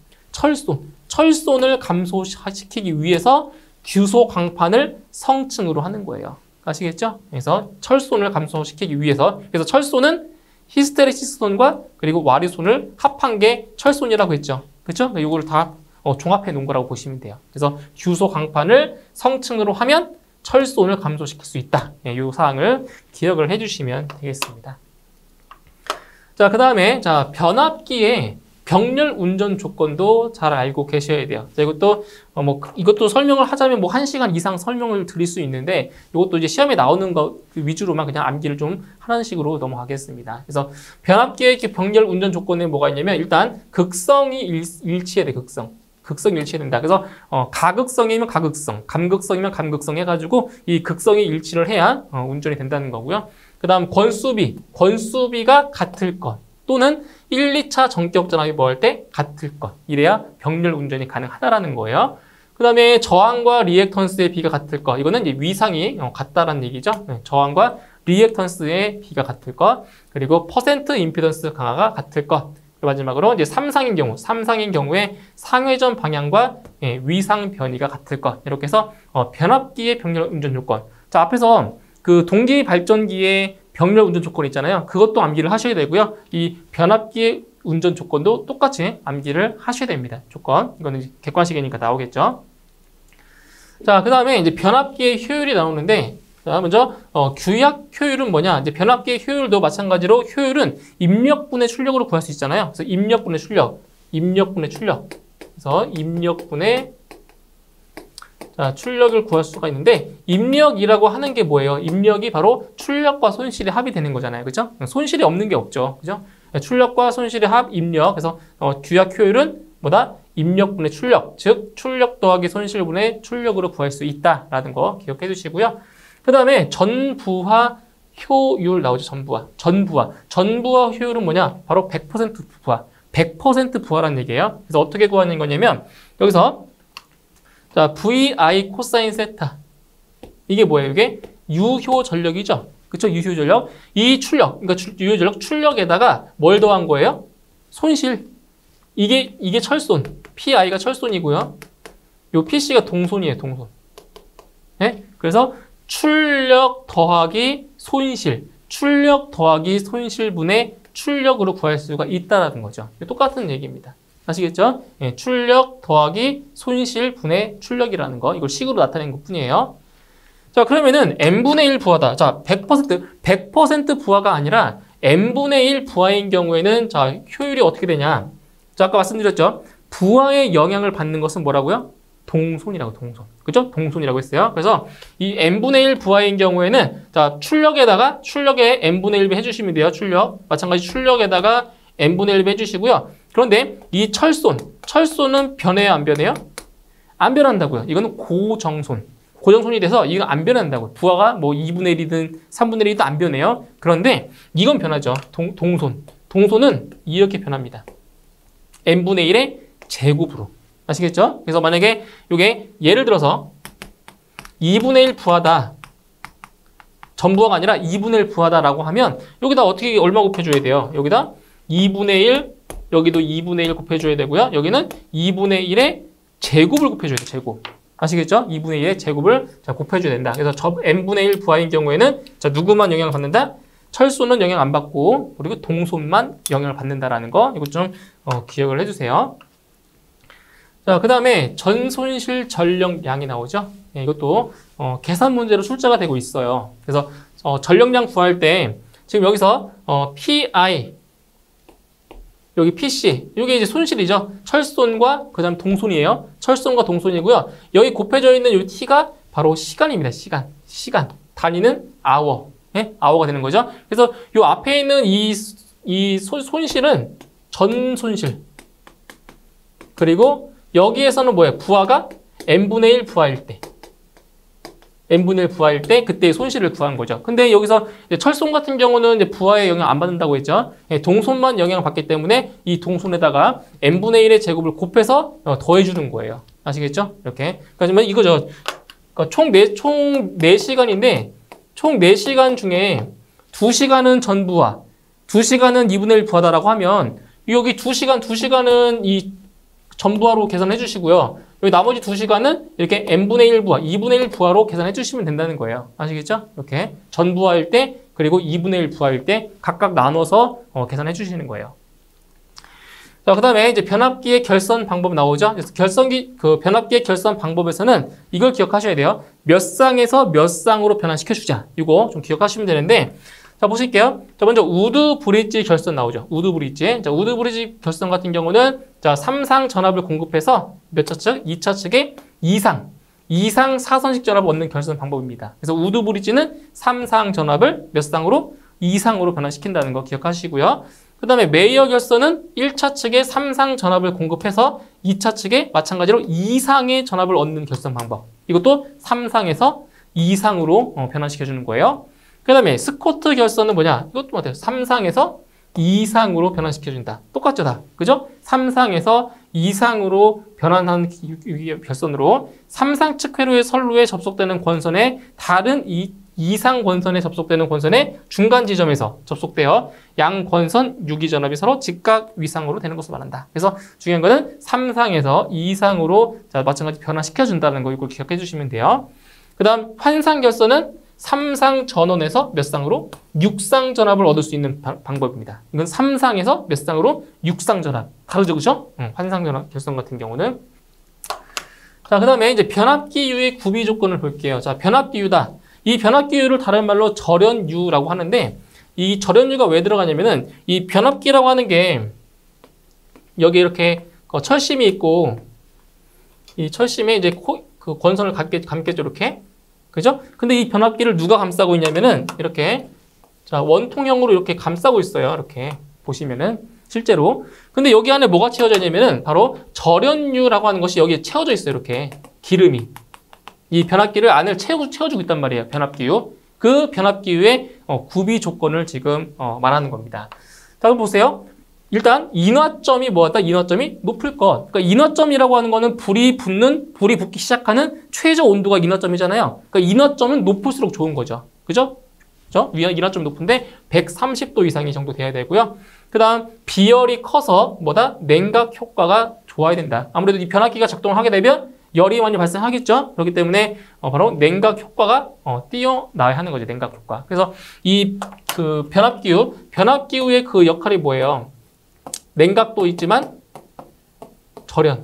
철손을 감소시키기 위해서 규소 강판을 성층으로 하는 거예요. 아시겠죠? 그래서 철손을 감소시키기 위해서 그래서 철손은 히스테리시스 손과 그리고 와류손을 합한 게 철손이라고 했죠. 그렇죠? 이거를 다 종합해 놓은 거라고 보시면 돼요. 그래서 규소 강판을 성층으로 하면 철손을 감소시킬 수 있다. 이 사항을 기억을 해주시면 되겠습니다. 자, 그 다음에 자, 변압기의 병렬 운전 조건도 잘 알고 계셔야 돼요. 자, 이것도 설명을 하자면 1시간 이상 설명을 드릴 수 있는데 이것도 이제 시험에 나오는 거 위주로만 그냥 암기를 좀 하는 식으로 넘어가겠습니다. 그래서 변압기의 병렬 운전 조건에 뭐가 있냐면 일단 극성이 일치해야 돼. 극성이 일치해야 된다. 그래서 가극성이면 가극성, 감극성이면 감극성 해가지고 이 극성이 일치를 해야 운전이 된다는 거고요. 그 다음 권수비가 같을 것 또는 1, 2차 전격 전압이 뭐 할 때 같을 것 이래야 병렬 운전이 가능하다라는 거예요. 그 다음에 저항과 리액턴스의 비가 같을 것 이거는 이제 위상이 같다라는 얘기죠. 저항과 리액턴스의 비가 같을 것 그리고 퍼센트 임피던스 강화가 같을 것 마지막으로 이제 삼상인 경우에 상회전 방향과 위상 변이가 같을 것 이렇게 해서 변압기의 병렬 운전 조건 자 앞에서 그 동기 발전기의 병렬 운전 조건 있잖아요. 그것도 암기를 하셔야 되고요. 이 변압기의 운전 조건도 똑같이 암기를 하셔야 됩니다. 조건 이거는 객관식이니까 나오겠죠. 자, 그 다음에 이제 변압기의 효율이 나오는데 자, 먼저 규약 효율은 뭐냐? 이제 변압기의 효율도 마찬가지로 효율은 입력분의 출력으로 구할 수 있잖아요. 그래서 입력분의 출력. 그래서 입력분의 자, 출력을 구할 수가 있는데 입력이라고 하는 게 뭐예요? 입력이 바로 출력과 손실의 합이 되는 거잖아요. 그죠? 손실이 없는 게 없죠. 그죠? 출력과 손실의 합, 입력. 그래서 규약 효율은 뭐다? 입력분의 출력. 즉 출력 더하기 손실분의 출력으로 구할 수 있다라는 거 기억해 두시고요. 그 다음에 전부하 효율 나오죠. 전부하 효율은 뭐냐? 바로 100% 부하. 100% 부하라는 얘기예요. 그래서 어떻게 구하는 거냐면 여기서 자, VI 코사인 세타. 이게 뭐예요? 이게 유효 전력이죠. 그쵸? 유효 전력. 이 출력, 그러니까 유효 전력 출력에다가 뭘 더한 거예요? 손실. 이게 철손. PI가 철손이고요. 요 PC가 동손이에요, 동손. 네? 그래서 출력 더하기 손실. 출력 더하기 손실분의 출력으로 구할 수가 있다라는 거죠. 똑같은 얘기입니다. 아시겠죠? 예, 출력 더하기 손실 분의 출력이라는 거, 이걸 식으로 나타낸 것 뿐이에요. 자, 그러면은 n분의 1 부하다. 자, 100% 부하가 아니라 n분의 1 부하인 경우에는 자, 효율이 어떻게 되냐? 자, 아까 말씀드렸죠? 부하의 영향을 받는 것은 뭐라고요? 동손이라고, 동손. 그죠? 동손이라고 했어요. 그래서 이 n분의 1 부하인 경우에는 자, 출력에 n분의 1배 해주시면 돼요. 출력. 마찬가지 출력에다가 n분의 1배 해주시고요. 그런데 이 철손은 변해요, 안 변해요? 안 변한다고요. 이거는 고정손이 돼서 이거 안 변한다고요. 부하가 뭐 2분의 1이든 3분의 1이든 안 변해요. 그런데 이건 변하죠. 동손은 이렇게 변합니다. n분의 1의 제곱으로. 아시겠죠? 그래서 만약에 이게 예를 들어서 2분의 1 부하다. 전부하가 아니라 2분의 1 부하다라고 하면 여기다 어떻게 얼마 곱해줘야 돼요? 여기다 2분의 1, 여기도 2분의 1 곱해줘야 되고요. 여기는 2분의 1의 제곱을 곱해줘야 돼요. 제곱. 아시겠죠? 2분의 1의 제곱을 자, 곱해줘야 된다. 그래서 n분의 1 부하인 경우에는 자, 누구만 영향을 받는다? 철손은 영향 안 받고 그리고 동손만 영향을 받는다라는 거 이거 좀 기억을 해주세요. 자, 그 다음에 전손실 전력량이 나오죠. 네, 이것도 계산 문제로 출제가 되고 있어요. 그래서 전력량 구할 때 지금 여기서 PI 여기 PC 이게 이제 손실이죠. 철손과 그 다음 동손이에요. 철손과 동손이고요. 여기 곱해져 있는 이 T가 바로 시간입니다. 시간 단위는 hour. 네? hour가 되는 거죠. 그래서 이 앞에 있는 이 손실은 전손실. 그리고 여기에서는 뭐예요? 부하가 n분의 1 부하일 때. n분의 1 부하일 때 그때의 손실을 구한 거죠. 근데 여기서 철손 같은 경우는 이제 부하에 영향 안 받는다고 했죠. 동손만 영향을 받기 때문에 이 동손에다가 n분의 1의 제곱을 곱해서 더해주는 거예요. 아시겠죠? 이렇게. 그러니까 이거죠. 그러니까 총 4시간인데 총 4시간 중에 2시간은 전부하, 2시간은 2분의 1 부하다라고 하면 여기 2시간은 이 전부하로 계산해 주시고요. 여기 나머지 2시간은 이렇게 n분의 1 부하, 2분의 1 부하로 계산해 주시면 된다는 거예요. 아시겠죠? 이렇게 전부하일 때 그리고 2분의 1 부하일 때 각각 나눠서 계산해 주시는 거예요. 자, 그 다음에 이제 변압기의 결선 방법 나오죠. 그래서 변압기의 결선 방법에서는 이걸 기억하셔야 돼요. 몇 쌍에서 몇 쌍으로 변환시켜주자. 이거 좀 기억하시면 되는데, 자, 보실게요. 자, 먼저 우드 브릿지 결선 나오죠. 우드 브릿지. 자, 우드 브릿지 결선 같은 경우는 자, 3상 전압을 공급해서 몇 차 측? 2차 측에 2상 4선식 전압을 얻는 결선 방법입니다. 그래서 우드 브릿지는 3상 전압을 몇 쌍으로? 2상으로 변환시킨다는 거 기억하시고요. 그 다음에 메이어 결선은 1차 측에 3상 전압을 공급해서 2차 측에 마찬가지로 2상의 전압을 얻는 결선 방법. 이것도 3상에서 2상으로 변환시켜주는 거예요. 그 다음에 스코트 결선은 뭐냐? 이것도 어때요? 3상에서 2상으로 변환시켜준다. 똑같죠, 다. 그죠? 3상에서 2상으로 변환한 결선으로 3상 측 회로의 선로에 접속되는 권선의 다른 2상 권선에 접속되는 권선의 중간 지점에서 접속되어 양 권선 유기전압이 서로 직각 위상으로 되는 것을 말한다. 그래서 중요한 거는 3상에서 2상으로 자, 마찬가지 변화시켜준다는 거 이걸 기억해 주시면 돼요. 그 다음 환상 결선은 3상 전원에서 몇 쌍으로? 6상 전압을 얻을 수 있는 방법입니다. 이건 3상에서 몇 쌍으로? 6상 전압. 다르죠, 그죠? 환상 전압 결선 같은 경우는. 자, 그 다음에 이제 변압기유의 구비 조건을 볼게요. 자, 변압기유다. 이 변압기유를 다른 말로 절연유라고 하는데, 이 절연유가 왜 들어가냐면은, 이 변압기라고 하는 게, 여기 이렇게 철심이 있고, 이 철심에 이제 그 권선을 감겠죠, 이렇게. 그죠? 근데 이 변압기를 누가 감싸고 있냐면은, 이렇게, 자, 원통형으로 이렇게 감싸고 있어요. 이렇게 보시면은, 실제로. 근데 여기 안에 뭐가 채워져 있냐면은, 바로 절연유라고 하는 것이 여기에 채워져 있어요. 이렇게. 기름이. 이 변압기를 안을 채워주고 있단 말이에요. 변압기유. 그 변압기유의 구비 조건을 지금 말하는 겁니다. 자, 그럼 보세요. 일단 인화점이 뭐였다? 인화점이 높을 것. 그러니까 인화점이라고 하는 거는 불이 붙기 시작하는 최저 온도가 인화점이잖아요. 그러니까 인화점은 높을수록 좋은 거죠. 그죠? 그죠? 인화점이 높은데 130도 이상이 정도 돼야 되고요. 그 다음 비열이 커서 뭐다? 냉각 효과가 좋아야 된다. 아무래도 이 변압기가 작동을 하게 되면 열이 많이 발생하겠죠. 그렇기 때문에 바로 냉각 효과가 뛰어나야 하는 거죠. 냉각 효과. 그래서 이 그 변압기후의 그 역할이 뭐예요? 냉각도 있지만 절연,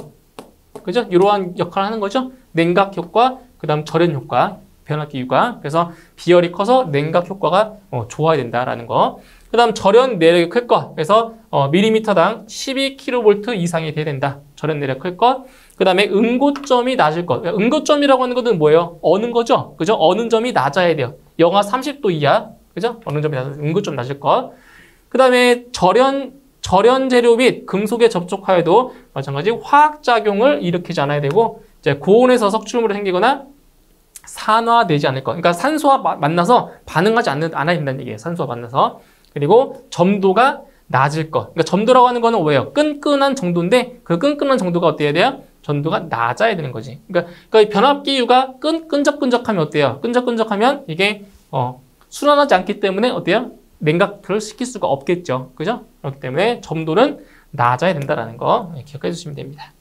그죠? 이러한 역할을 하는 거죠. 냉각 효과, 그다음 절연 효과, 변압기후가. 그래서 비열이 커서 냉각 효과가 좋아야 된다라는 거. 그다음 절연 내력이 클 것. 그래서 밀리미터당 12kV 이상이 돼야 된다. 절연 내력 클 것. 그다음에 응고점이 낮을 것. 응고점이라고 하는 것은 뭐예요? 어는 거죠. 그죠? 어는 점이 낮아야 돼요. 영하 30도 이하. 그죠? 어는 점이 낮아서 응고점 낮을 것. 그다음에 절연 재료 및 금속에 접촉하여도 마찬가지 화학작용을 일으키지 않아야 되고, 이제 고온에서 석출물이 생기거나 산화되지 않을 것. 그러니까 산소와 만나서 반응하지 않아야 된다는 얘기예요. 산소와 만나서. 그리고 점도가 낮을 것. 그러니까 점도라고 하는 거는 뭐예요? 끈끈한 정도인데 그 끈끈한 정도가 어때야 돼요? 점도가 낮아야 되는 거지. 그러니까 이 변압기유가 끈적끈적하면 어때요? 끈적끈적하면 이게 순환하지 않기 때문에 어때요? 냉각을 시킬 수가 없겠죠. 그죠? 그렇기 때문에 점도는 낮아야 된다는 거 기억해 주시면 됩니다.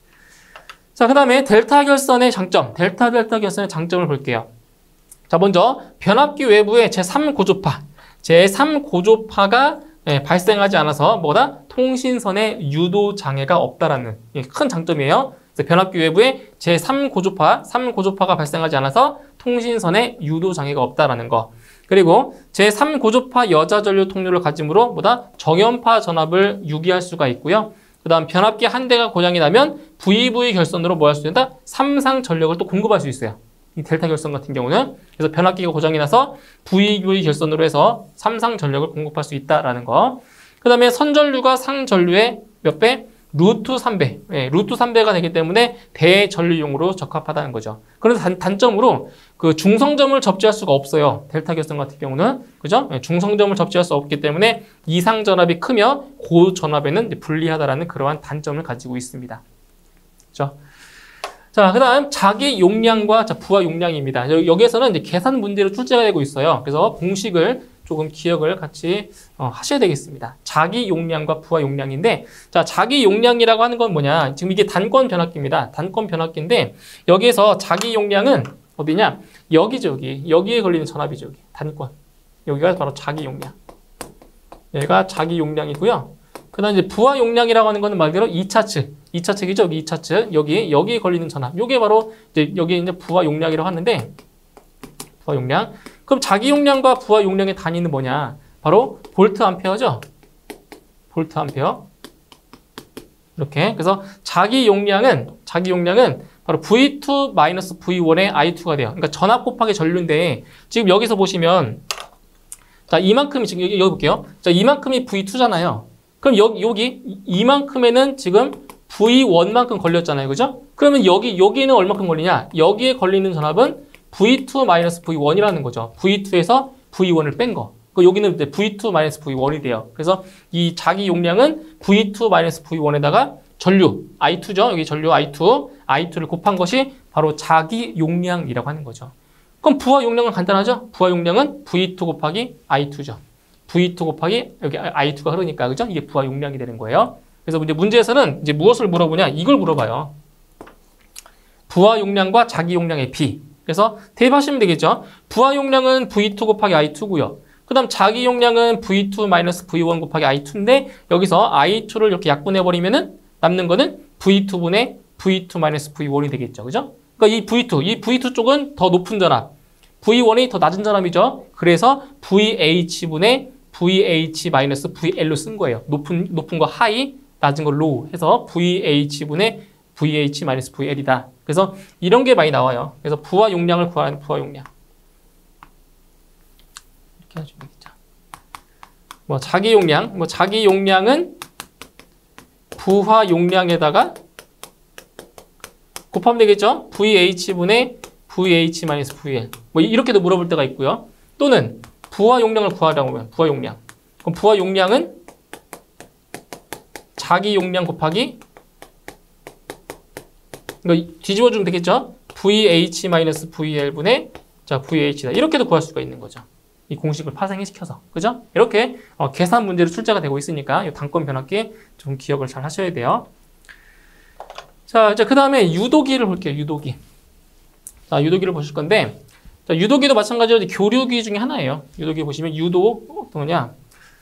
자, 그 다음에 델타 결선의 장점, 델타 결선의 장점을 볼게요. 자, 먼저 변압기 외부에 제3고조파, 제3고조파가 발생하지 않아서 뭐다? 통신선에 유도 장애가 없다라는 큰 장점이에요. 그래서 변압기 외부에 제3고조파가 발생하지 않아서 통신선에 유도 장애가 없다라는 거. 그리고 제3고조파 여자 전류 통로를 가짐으로 뭐다? 정연파 전압을 유기할 수가 있고요. 그 다음 변압기 한 대가 고장이 나면 VV 결선으로 뭐 할 수 있다? 3상 전력을 또 공급할 수 있어요. 이 델타 결선 같은 경우는. 그래서 변압기가 고장이 나서 VV 결선으로 해서 3상 전력을 공급할 수 있다라는 거. 그 다음에 선전류가 상전류의 몇 배? 루트 3배. 루트 3배가 되기 때문에 대전류용으로 적합하다는 거죠. 그래서 단점으로 그 중성점을 접지할 수가 없어요. 델타 결선 같은 경우는. 그죠? 중성점을 접지할 수 없기 때문에 이상 전압이 크며 고전압에는 불리하다라는 그러한 단점을 가지고 있습니다. 그죠? 자, 그 다음 자기 용량과 부하 용량입니다. 여기에서는 이제 계산 문제로 출제가 되고 있어요. 그래서 공식을 조금 기억을 같이 하셔야 되겠습니다. 자기 용량과 부하 용량인데, 자, 자기 용량이라고 하는 건 뭐냐? 지금 이게 단권 변압기입니다. 단권 변압기인데 여기에서 자기 용량은 어디냐? 여기죠, 여기. 여기에 걸리는 전압이죠, 여기. 단권. 여기가 바로 자기 용량. 얘가 자기 용량이고요. 그 다음 이제 부하 용량이라고 하는 거는 말 그대로 2차 측이죠, 여기 2차 측. 여기에 걸리는 전압. 요게 바로 이제 여기 이제 부하 용량이라고 하는데, 부하 용량. 그럼 자기 용량과 부하 용량의 단위는 뭐냐? 바로 볼트 암페어죠. 볼트 암페어. 이렇게. 그래서 자기 용량은 바로 V2 마이너스 V1의 I2가 돼요. 그러니까 전압 곱하기 전류인데 지금 여기서 보시면 자, 이만큼이 지금 여기 볼게요. 자, 이만큼이 V2잖아요. 그럼 여기 이만큼에는 지금 V1만큼 걸렸잖아요. 그죠? 그러면 여기는 얼마큼 걸리냐? 여기에 걸리는 전압은 V2 마이너스 V1이라는 거죠. V2에서 V1을 뺀 거. 여기는 이제 V2 마이너스 V1이 돼요. 그래서 이 자기 용량은 V2 마이너스 V1에다가 전류 I2죠. 여기 전류 I2를 곱한 것이 바로 자기 용량이라고 하는 거죠. 그럼 부하 용량은 간단하죠. 부하 용량은 V2 곱하기 I2죠. V2 곱하기 여기 I2가 흐르니까 그죠? 이게 부하 용량이 되는 거예요. 그래서 이제 문제에서는 이제 무엇을 물어보냐? 이걸 물어봐요. 부하 용량과 자기 용량의 비. 그래서 대입하시면 되겠죠. 부하 용량은 V2 곱하기 I2고요. 그 다음 자기 용량은 V2 마이너스 V1 곱하기 I2인데 여기서 I2를 이렇게 약분해버리면은 남는 거는 V2분의 V2 마이너스 V1이 되겠죠. 그죠? 그러니까 이 V2 쪽은 더 높은 전압, V1이 더 낮은 전압이죠. 그래서 VH분의 VH 마이너스 VL로 쓴 거예요. 높은 거 하이, 낮은 거 로우 해서 VH분의 VH 마이너스 VL이다. 그래서 이런 게 많이 나와요. 그래서 부하 용량을 구하는 부하 용량. 이렇게 해주면 되겠죠. 자기 용량은 부하 용량에다가 곱하면 되겠죠. VH분의 VH 마이너스 VL. 이렇게도 물어볼 때가 있고요. 또는 부하 용량을 구하라고 하면 부하 용량. 그럼 부하 용량은 자기 용량 곱하기 이거 뒤집어주면 되겠죠? VH-VL분의 VH다. 이렇게도 구할 수가 있는 거죠. 이 공식을 파생시켜서. 그죠? 이렇게 계산 문제로 출제가 되고 있으니까 이 단권 변압기 좀 기억을 잘 하셔야 돼요. 자, 이제 그 다음에 유도기를 볼게요. 유도기. 자, 유도기를 보실 건데, 자, 유도기도 마찬가지로 교류기 중에 하나예요. 유도기 보시면 유도 어떤 거냐?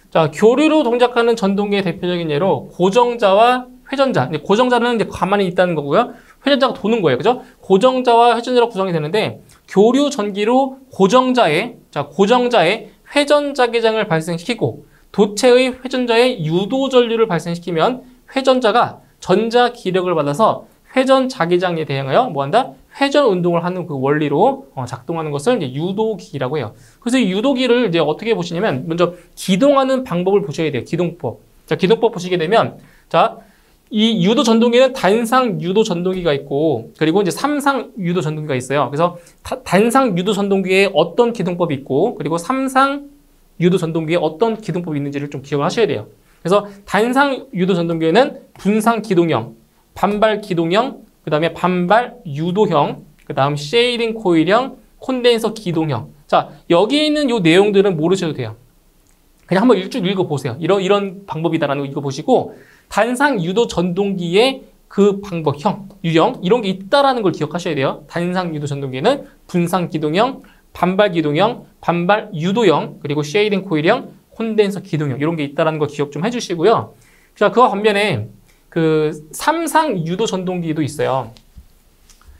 자, 교류로 동작하는 전동기의 대표적인 예로 고정자와 회전자. 이제 고정자는 이제 가만히 있다는 거고요. 회전자가 도는 거예요. 그죠? 고정자와 회전자로 구성이 되는데, 교류 전기로 고정자의 회전 자기장을 발생시키고, 도체의 회전자의 유도 전류를 발생시키면 회전자가 전자 기력을 받아서 회전 자기장에 대응하여 뭐한다? 회전 운동을 하는 그 원리로 작동하는 것을 이제 유도기라고 해요. 그래서 이 유도기를 이제 어떻게 보시냐면 먼저 기동하는 방법을 보셔야 돼요. 기동법. 자, 기동법 보시게 되면 자, 이 유도 전동기는 단상 유도 전동기가 있고 그리고 이제 삼상 유도 전동기가 있어요. 그래서 단상 유도 전동기에 어떤 기동법이 있고 그리고 삼상 유도 전동기에 어떤 기동법이 있는지를 좀 기억을 하셔야 돼요. 그래서 단상 유도 전동기에는 분상 기동형, 반발 기동형, 그 다음에 반발 유도형, 그 다음 쉐이딩 코일형, 콘덴서 기동형. 자, 여기 있는 요 내용들은 모르셔도 돼요. 그냥 한번 쭉 읽어보세요. 이런 방법이다라는 거 읽어보시고, 단상 유도 전동기의 그 방법형, 유형, 이런 게 있다라는 걸 기억하셔야 돼요. 단상 유도 전동기에는 분상 기동형, 반발 기동형, 반발 유도형, 그리고 쉐이딩 코일형, 콘덴서 기동형, 이런 게 있다라는 거 기억 좀 해주시고요. 자, 그와 반면에 그 삼상 유도 전동기도 있어요.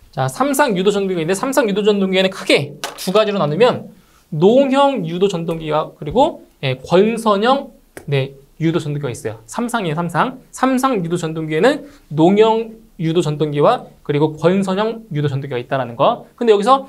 자, 삼상 유도 전동기가 있는데 삼상 유도 전동기에는 크게 두 가지로 나누면 농형 유도 전동기가 그리고 권선형 유도 전동기가 있어요. 삼상이에요, 삼상. 삼상 유도 전동기에는 농형 유도 전동기와 그리고 권선형 유도 전동기가 있다라는 거. 근데 여기서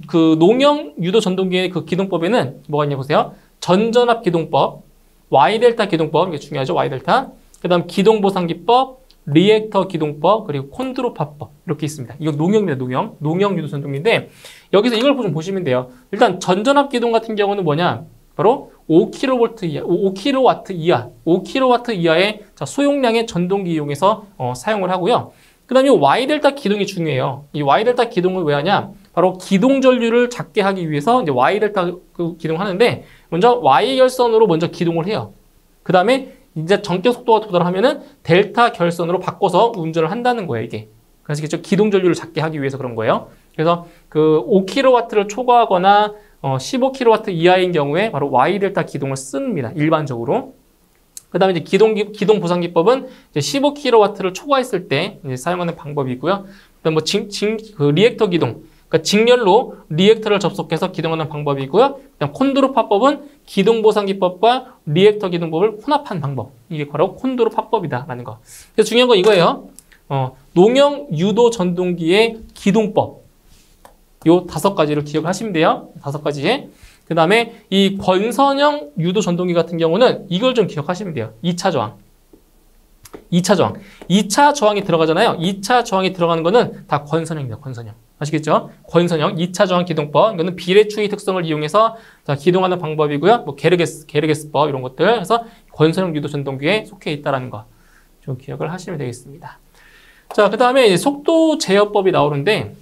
그 농형 유도 전동기의 그 기동법에는 뭐가 있냐 보세요. 전전압 기동법, Y델타 기동법, 이게 중요하죠. Y델타. 그 다음 기동보상기법, 리액터 기동법, 그리고 콘드로파법 이렇게 있습니다. 이건 농형입니다. 농형 유도 전동기인데 여기서 이걸 좀 보시면 돼요. 일단 전전압 기동 같은 경우는 뭐냐? 바로 5kV 이하, 5kW 이하의 소용량의 전동기 이용해서 사용을 하고요. 그 다음에 Y델타 기동이 중요해요. 이 Y델타 기동을 왜 하냐? 바로 기동 전류를 작게 하기 위해서 이제 Y델타 기동을 하는데 먼저 Y결선으로 먼저 기동을 해요. 그 다음에 이제 전격 속도가 도달하면은 델타 결선으로 바꿔서 운전을 한다는 거예요, 이게. 그래서 기동 전류를 작게 하기 위해서 그런 거예요. 그래서 그 5kW를 초과하거나 15kW 이하인 경우에 바로 Y델타 기동을 씁니다. 일반적으로. 그 다음에 이제 기동 보상기법은 이제 15kW를 초과했을 때 이제 사용하는 방법이고요. 그 다음 그 리액터 기동. 그러니까 직렬로 리액터를 접속해서 기동하는 방법이고요. 그다음 콘드로파법은 기동보상기법과 리액터 기동법을 혼합한 방법. 이게 바로 콘드로파법이다라는 거. 그래서 중요한 건 이거예요. 농형 유도 전동기의 기동법. 요 5가지를 기억하시면 돼요. 5가지. 그 다음에 이 권선형 유도 전동기 같은 경우는 이걸 좀 기억하시면 돼요. 2차 저항. 2차 저항. 2차 저항이 들어가잖아요. 2차 저항이 들어가는 거는 다 권선형입니다. 권선형. 아시겠죠? 권선형 2차 저항 기동법. 이거는 비례추의 특성을 이용해서 기동하는 방법이고요. 뭐 게르게스법 이런 것들 해서 권선형 유도 전동기에 속해 있다는 거 좀 기억을 하시면 되겠습니다. 자, 그 다음에 속도 제어법이 나오는데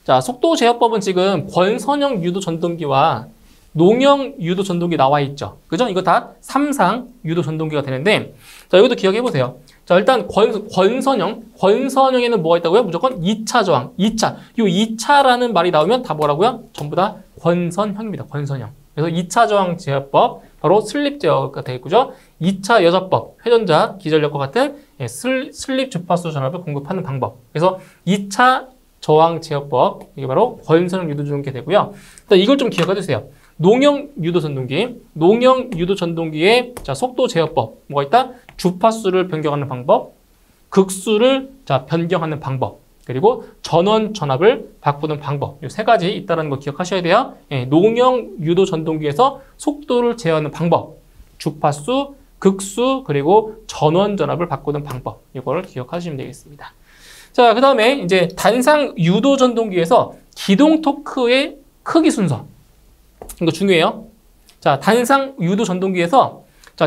자, 속도 제어법은 지금 권선형 유도 전동기와 농형 유도 전동기 나와 있죠. 그죠? 이거 다 삼상 유도 전동기가 되는데 자, 여기도 기억해 보세요. 자, 일단 권선형에는 뭐가 있다고요? 무조건 2차 저항, 2차. 이 2차라는 말이 나오면 다 뭐라고요? 전부 다 권선형입니다. 권선형. 그래서 2차 저항 제어법, 바로 슬립 제어가 되겠고요. 2차 여자법, 회전자, 기전력과 같은 슬립 주파수 전압을 공급하는 방법. 그래서 2차 저항 제어법, 이게 바로 권선형 유도 전동기 되고요. 이걸 좀 기억해 두세요. 농형 유도 전동기, 농형 유도 전동기의 속도 제어법, 뭐가 있다? 주파수를 변경하는 방법, 극수를 변경하는 방법, 그리고 전원 전압을 바꾸는 방법, 이 3가지 있다는 거 기억하셔야 돼요. 농형 유도 전동기에서 속도를 제어하는 방법, 주파수, 극수, 그리고 전원 전압을 바꾸는 방법, 이거를 기억하시면 되겠습니다. 자, 그 다음에 이제 단상 유도 전동기에서 기동 토크의 크기 순서. 이거 중요해요. 자, 단상 유도 전동기에서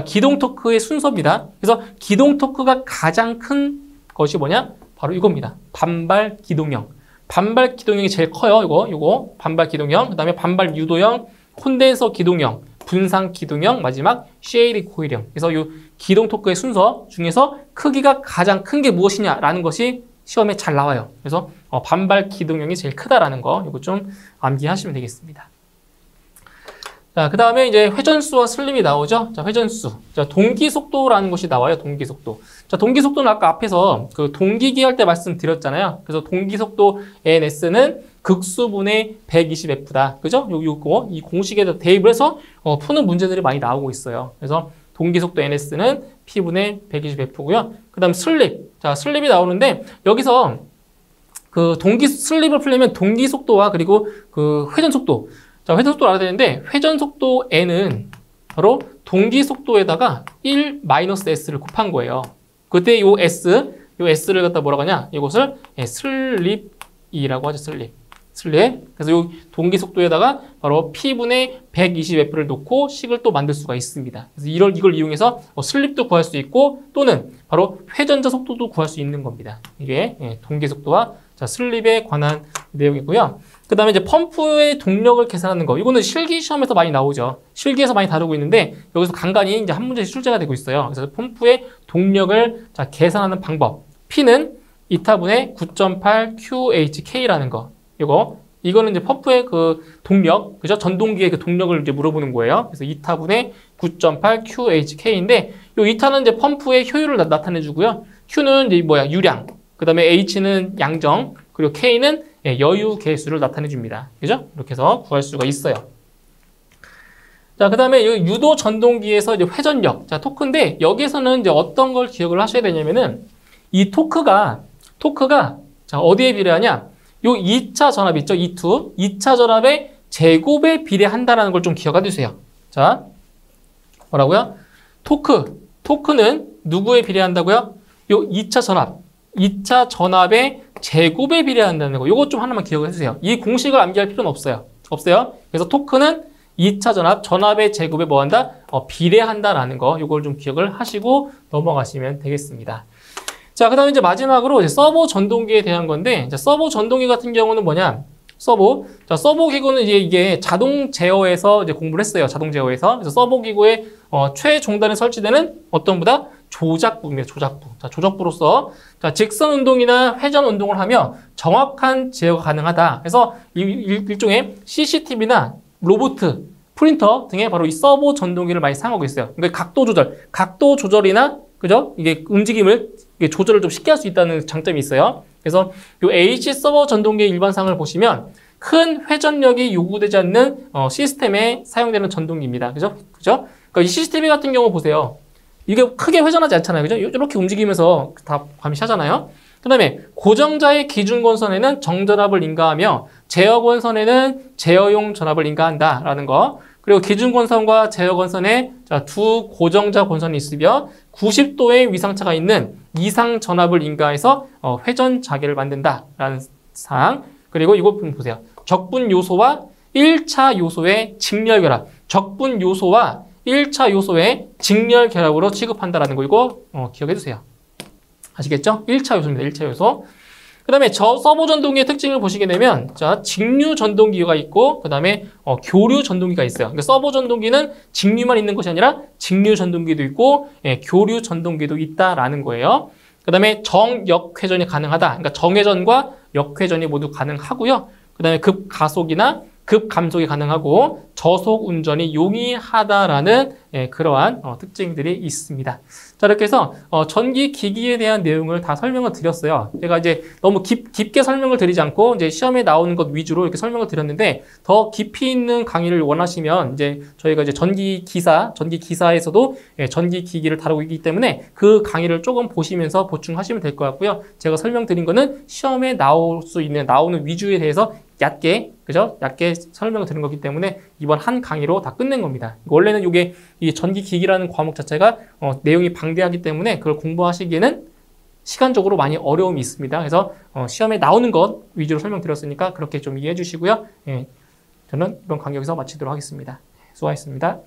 기동 토크의 순서입니다. 그래서 기동 토크가 가장 큰 것이 뭐냐? 바로 이겁니다. 반발 기동형. 반발 기동형이 제일 커요. 이거 반발 기동형. 그 다음에 반발 유도형, 콘덴서 기동형, 분상 기동형, 마지막 쉐이딩 코일형. 그래서 이 기동 토크의 순서 중에서 크기가 가장 큰 게 무엇이냐라는 것이 시험에 잘 나와요. 그래서 반발 기동력이 제일 크다라는 거 이거 좀 암기하시면 되겠습니다. 자, 그 다음에 이제 회전수와 슬립이 나오죠. 자, 회전수. 자, 동기속도라는 것이 나와요. 동기속도. 자, 동기속도는 아까 앞에서 그 동기기 할 때 말씀드렸잖아요. 그래서 동기속도 NS는 극수분의 120F다. 그죠? 요거, 이 공식에다 대입을 해서 푸는 문제들이 많이 나오고 있어요. 그래서 동기속도 NS는 P분의 120F고요. 그 다음 슬립. 자, 슬립이 나오는데 여기서 그 슬립을 풀려면 동기속도와 그리고 그 회전속도. 자, 회전속도를 알아야 되는데 회전속도 N은 바로 동기속도에다가 1-S를 곱한 거예요. 그때 요 S를 갖다 뭐라고 하냐? 이것을 슬립이라고 하죠. 슬립. 그래서 요 동기속도에다가 바로 P분의 120F를 놓고 식을 또 만들 수가 있습니다. 그래서 이걸 이용해서 슬립도 구할 수 있고 또는 바로 회전자 속도도 구할 수 있는 겁니다. 이게 동기속도와 슬립에 관한 내용이고요. 그 다음에 이제 펌프의 동력을 계산하는 거. 이거는 실기 시험에서 많이 나오죠. 실기에서 많이 다루고 있는데 여기서 간간히 이제 한 문제씩 출제가 되고 있어요. 그래서 펌프의 동력을 계산하는 방법. P는 이타분의 9.8 QHK라는 거. 이거는 이제 펌프의 그 동력, 그죠? 전동기의 그 동력을 이제 물어보는 거예요. 그래서 이타분의 9.8 QHK인데 요 이타는 이제 펌프의 효율을 나타내 주고요. Q는 이제 유량. 그 다음에 H는 양정, 그리고 K는 여유 계수를 나타내 줍니다. 그죠? 이렇게 해서 구할 수가 있어요. 자, 그 다음에 유도 전동기에서 이제 회전력. 자, 토크인데 여기에서는 이제 어떤 걸 기억을 하셔야 되냐면은 이 토크가 자, 어디에 비례하냐? 요 2차 전압 있죠? 2차 전압의 제곱에 비례한다라는 걸 좀 기억해 두세요. 자, 뭐라고요? 토크는 누구에 비례한다고요? 요 2차 전압의 제곱에 비례한다는 거. 요거 좀 하나만 기억을 해주세요. 이 공식을 암기할 필요는 없어요. 그래서 토크는 2차 전압의 제곱에 뭐한다? 비례한다라는 거. 요걸 좀 기억을 하시고 넘어가시면 되겠습니다. 자, 그 다음에 이제 마지막으로 이제 서보 전동기에 대한 건데, 서보 전동기 같은 경우는 뭐냐? 서보 기구는 이게 자동 제어에서 이제 공부를 했어요. 자동 제어에서. 그래서 서보 기구의 최종단에 설치되는 어떤 부다? 조작부입니다. 조작부. 자, 조작부로서 직선 운동이나 회전 운동을 하며 정확한 제어가 가능하다. 그래서 일종의 CCTV나 로봇, 프린터 등의 바로 이 서보 전동기를 많이 사용하고 있어요. 그러니까 각도 조절이나 그죠? 이게 움직임을 조절을 좀 쉽게 할 수 있다는 장점이 있어요. 그래서 이 H 서버 전동기의 일반상을 보시면 큰 회전력이 요구되지 않는 시스템에 사용되는 전동기입니다. 그죠? 그러니까 이 CCTV 같은 경우 보세요. 이게 크게 회전하지 않잖아요. 그죠? 이렇게 움직이면서 다 감시하잖아요. 그 다음에 고정자의 기준 권선에는 정전압을 인가하며 제어 권선에는 제어용 전압을 인가한다라는 거. 그리고 기준 권선과 제어 권선에 두 고정자 권선이 있으며 90도의 위상차가 있는 이상 전압을 인가해서 회전 자계를 만든다라는 사항. 그리고 이거 보세요. 적분 요소와 1차 요소의 직렬 결합. 적분 요소와 1차 요소의 직렬 결합으로 취급한다라는 거 이거 기억해 주세요. 아시겠죠? 1차 요소입니다. 1차 요소. 그 다음에 서보 전동기의 특징을 보시게 되면 직류 전동기가 있고 그 다음에 교류 전동기가 있어요. 그러니까 서보 전동기는 직류만 있는 것이 아니라 직류 전동기도 있고 교류 전동기도 있다라는 거예요. 그 다음에 정역회전이 가능하다. 그러니까 정회전과 역회전이 모두 가능하고요. 그 다음에 급가속이나 급감속이 가능하고 저속 운전이 용이하다라는 그러한 특징들이 있습니다. 자, 이렇게 해서 전기 기기에 대한 내용을 다 설명을 드렸어요. 제가 이제 너무 깊게 설명을 드리지 않고 이제 시험에 나오는 것 위주로 이렇게 설명을 드렸는데 더 깊이 있는 강의를 원하시면 이제 저희가 이제 전기 기사에서도 전기 기기를 다루고 있기 때문에 그 강의를 조금 보시면서 보충하시면 될 것 같고요. 제가 설명드린 거는 시험에 나오는 위주에 대해서 얕게 설명을 드린 거기 때문에 이번 한 강의로 다 끝낸 겁니다. 원래는 이게 이 전기기기라는 과목 자체가 내용이 방대하기 때문에 그걸 공부하시기에는 시간적으로 많이 어려움이 있습니다. 그래서 시험에 나오는 것 위주로 설명드렸으니까 그렇게 좀 이해해 주시고요. 저는 이번 강의 여기서 마치도록 하겠습니다. 수고하셨습니다.